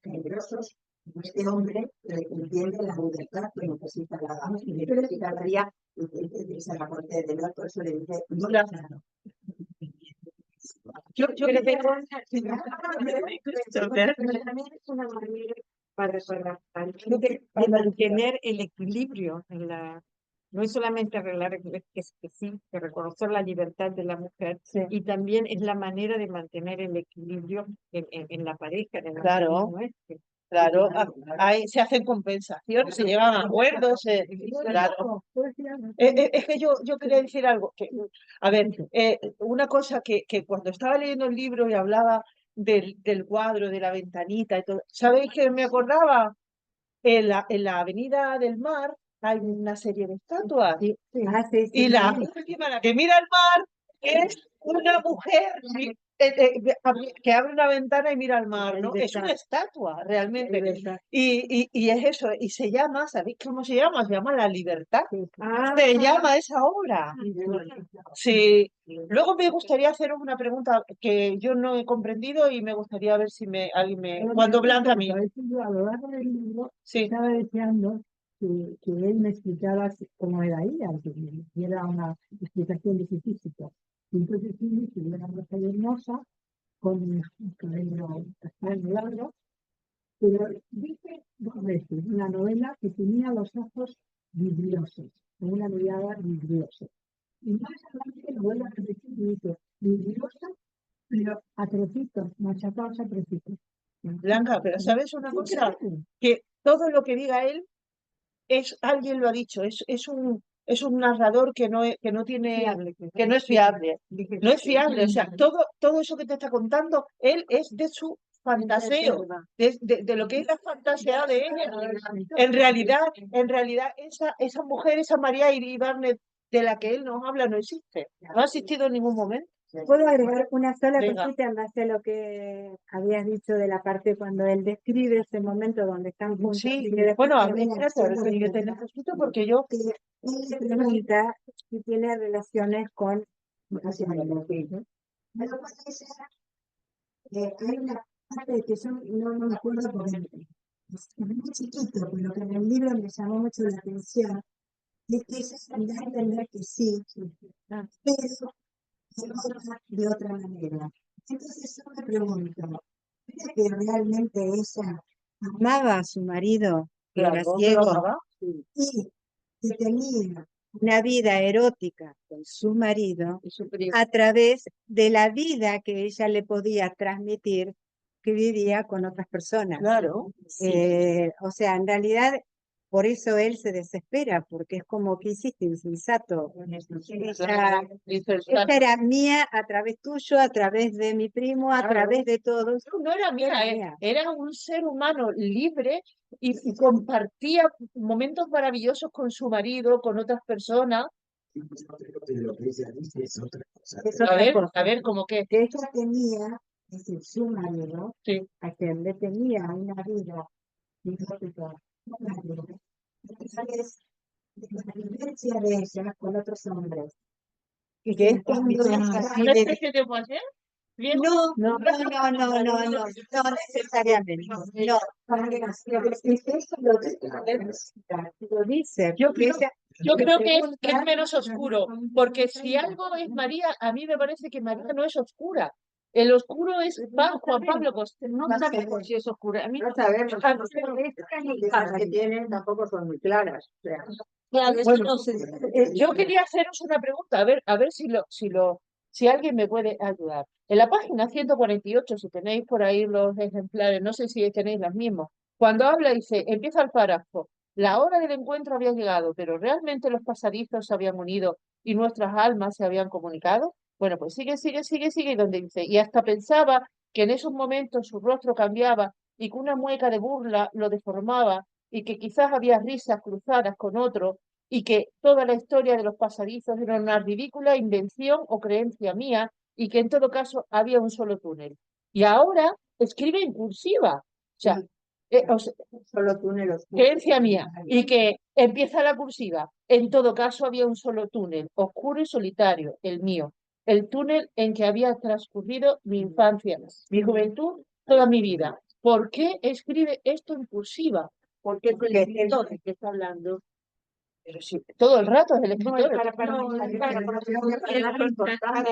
peligrosos como este hombre que entiende la libertad que necesita la dama y que necesitaría irse a la corte de Dios, por eso le dice, no la sano. Yo creo que también es una manera para de mantener el equilibrio en la. No es solamente arreglar que sí, que reconocer la libertad de la mujer, y también es la manera de mantener el equilibrio en la pareja, en el Claro. matrimonio este. Claro, se hacen compensaciones, se llegan a acuerdos. Claro. Es que yo quería decir algo. A ver, una cosa que cuando estaba leyendo el libro y hablaba del cuadro, de la ventanita y todo, ¿sabéis que me acordaba? En la Avenida del Mar hay una serie de estatuas. Y la última, la que mira al mar, es una mujer que abre una ventana y mira al mar, ¿no? Es una estatua, realmente. Y es eso, y se llama, ¿sabéis cómo se llama? Se llama La Libertad. Se llama esa obra. Sí. Luego me gustaría haceros una pregunta que yo no he comprendido y me gustaría ver si alguien me... Cuando Blanca a mí. A lo largo del libro Sí. estaba deseando que él me explicara cómo era ella, que me diera una explicación de su físico. Y entonces sí, que era una mujer hermosa, con un cabello castaño largo, pero dice dos veces en la novela que tenía los ojos vidriosos, con una mirada vidriosa. Y más adelante lo vuelve a repetir y dice, vidriosa, pero a trocitos, machacados a trocitos. Blanca, pero ¿sabes una cosa? Que todo lo que diga él alguien lo ha dicho, es es un narrador que no tiene, Fiable, que no es fiable. dije, No es fiable, o sea, todo eso que te está contando, él es de su fantaseo, de lo que es la fantasía de ella. En realidad esa mujer, esa María Iribarne de la que él nos habla, no existe. No ha existido en ningún momento. ¿Puedo agregar una sola Venga. cosita en base a lo que habías dicho de la parte cuando él describe ese momento donde están juntos? Sí, y que después bueno, a ver, termina espérate, a ver, siendo que yo te feliz? necesito porque yo... Que él le pregunta si tiene relaciones con ocasiones. Pero puede ser, hay una parte que yo no me acuerdo porque es muy chiquito, pero que en el libro me llamó mucho la atención, es que ella da a entender que sí, pero de otra manera. Entonces yo me pregunto, ¿era que realmente ella amaba a su marido, que era Claro, que lo ciego, amaba. y que tenía una vida erótica con su marido a través de la vida que ella le podía transmitir que vivía con otras personas? Claro. O sea, en realidad, por eso él se desespera, porque es como que hiciste insensato. Ella, esta era mía a través tuyo, a través de mi primo, a Claro. través de todos. No era mía, Era mía. era un ser humano libre y compartía momentos maravillosos con su marido, con otras personas. Lo que ella dice es otra cosa. Es A otra ver, cosa. como que... Que ella tenía, es decir, su marido, Sí. a quien le tenía una vida erótica, una vida, a través de la vivencia de ella con otros hombres. Y que es cuando ¿No es que te puedo hacer? Bien. no, no, no, no, no, no, no necesariamente. No, eso lo dice. Yo porque creo, ella yo le creo que es pregunta, menos oscuro, porque si algo es María, a mí me parece que María no es oscura. El oscuro es Juan Pablo Costa. No sabemos si es oscura. A mí No sabemos. Ah, Las que tienen tampoco son muy claras. O sea, claro, eso Bueno, no sé. yo quería haceros una pregunta, a ver si alguien me puede ayudar. En la página 148, si tenéis por ahí los ejemplares, no sé si tenéis las mismas, cuando habla dice, empieza el párrafo, la hora del encuentro había llegado, pero realmente los pasadizos se habían unido y nuestras almas se habían comunicado. Bueno, pues sigue, y donde dice, y hasta pensaba que en esos momentos su rostro cambiaba y que una mueca de burla lo deformaba y que quizás había risas cruzadas con otro y que toda la historia de los pasadizos era una ridícula invención o creencia mía y que en todo caso había un solo túnel. Y ahora escribe en cursiva, o sea, solo túneles. creencia mía, y que empieza la cursiva. En todo caso había un solo túnel, oscuro y solitario, el mío, el túnel en que había transcurrido mi infancia, mi juventud, toda mi vida. ¿Por qué escribe esto en cursiva? Porque es el escritor el que está hablando. Pero sí, todo el rato es el No, escritor. es para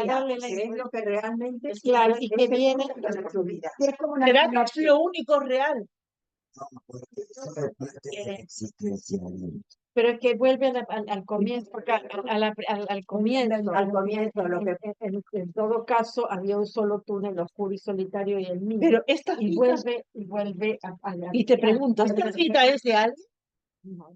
darle la Es lo que realmente claro, y que viene de su vida. es como una ¿Será que es lo único real? Porque eso es parte de la existencia de él. pero es que vuelve al comienzo, porque al comienzo. Al comienzo, lo que En todo caso, había un solo túnel oscuro y solitario y el mío. Pero esta Y cita, vuelve a y te pregunto, ¿esta cita es de alguien? No,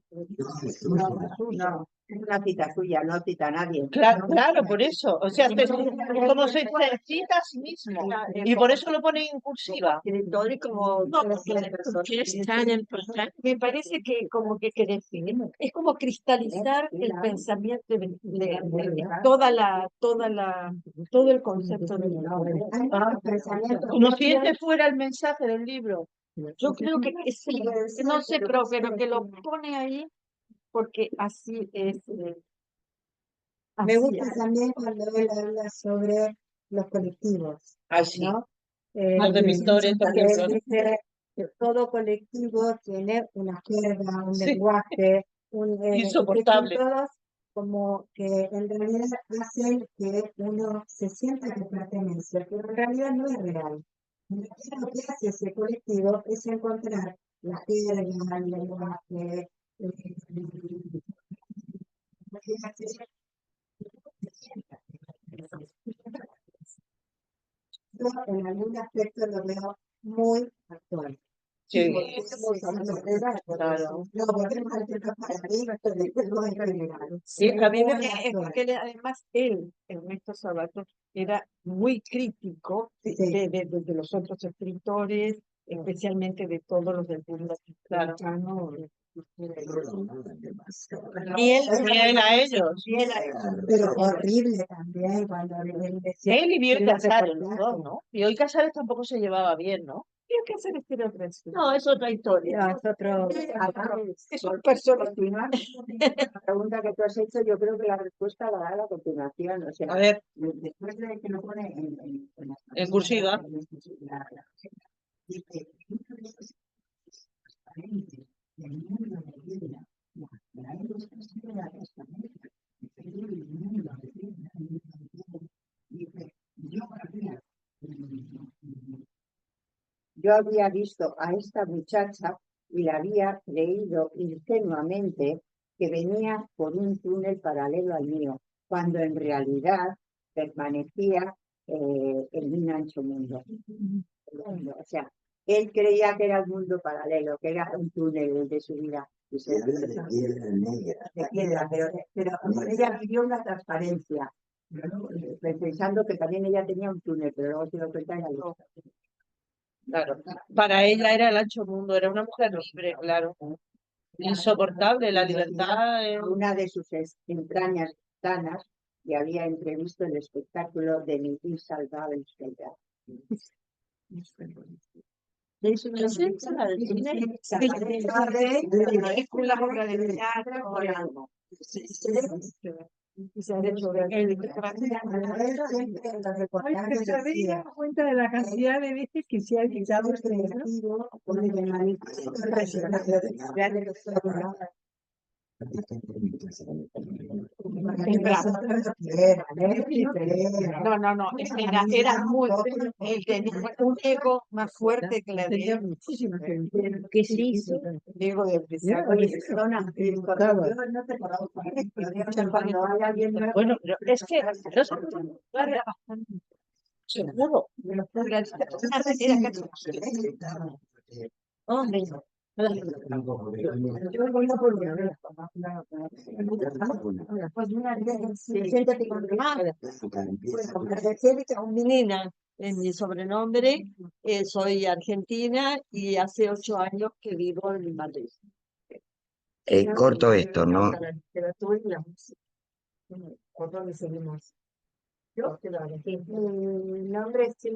no, es una cita suya, no cita a nadie. Claro, claro, por eso. O sea, como se cita a sí mismo. Y por eso lo pone en cursiva. escritor y como porque es tan importante. Me parece que como que define, es como cristalizar el pensamiento de todo el concepto del Como si este fuera el mensaje del libro. Yo creo que sí, no sé, pero que lo pone ahí porque así es. Me Así gusta es. también cuando él habla sobre los colectivos, Ay, sí. ¿no? Los de pintores, por que él ejemplo. dice que todo colectivo tiene una jerga, un lenguaje, que Insoportable. son todos como que en realidad hacen que uno se sienta que pertenece, pero en realidad no es real. En realidad lo que hace ese colectivo es encontrar la jerga, el lenguaje, yo en algún aspecto lo veo muy actual. Sí, Claro. sí, a mí me... Porque además él, Ernesto Sabato, era muy crítico de los otros escritores, especialmente de todos los del mundo latinoamericano. Fiel a ellos. Pero horrible también cuando él decía Él y Bioy que no Casares, los recortaba. dos, ¿no? Bioy Casares tampoco se llevaba bien, ¿no? Creo que hacer este otra No, es otra historia. No, es otro. Son personas. La pregunta que tú has hecho, yo creo que la respuesta la da a la continuación. O sea, A ver, después de que lo pone en cursiva. Dice, transparente del mundo de vida, la ilustración de la transparencia, el mundo de vida, dice, yo había visto a esta muchacha y la había creído ingenuamente que venía por un túnel paralelo al mío, cuando en realidad permanecía en un ancho mundo. O sea, él creía que era el mundo paralelo, que era un túnel de su vida. De piedra, pero ella vivió una transparencia, pensando que también ella tenía un túnel, pero luego se dio cuenta de algo. Claro, para ella era el ancho mundo, era una mujer libre, claro. Insoportable, la libertad. Una de sus entrañas tanas y había entrevisto el espectáculo de mi insalvable escuela. Es una obra de teatro o algo. Se ha hecho ¿Sabéis la cuenta de la cantidad de veces que se ha editado este libro? No, era muy, él tenía un ego más fuerte que la de él. Que sí, sí. Diego de prisión. Bueno, pero es que no se puede bastante. Seguro. Hombre, Nina es mi sobrenombre, soy argentina y hace 8 años que vivo en Madrid. Corto esto, ¿no? La literatura y la música. ¿Por dónde seguimos? Yo, mi nombre es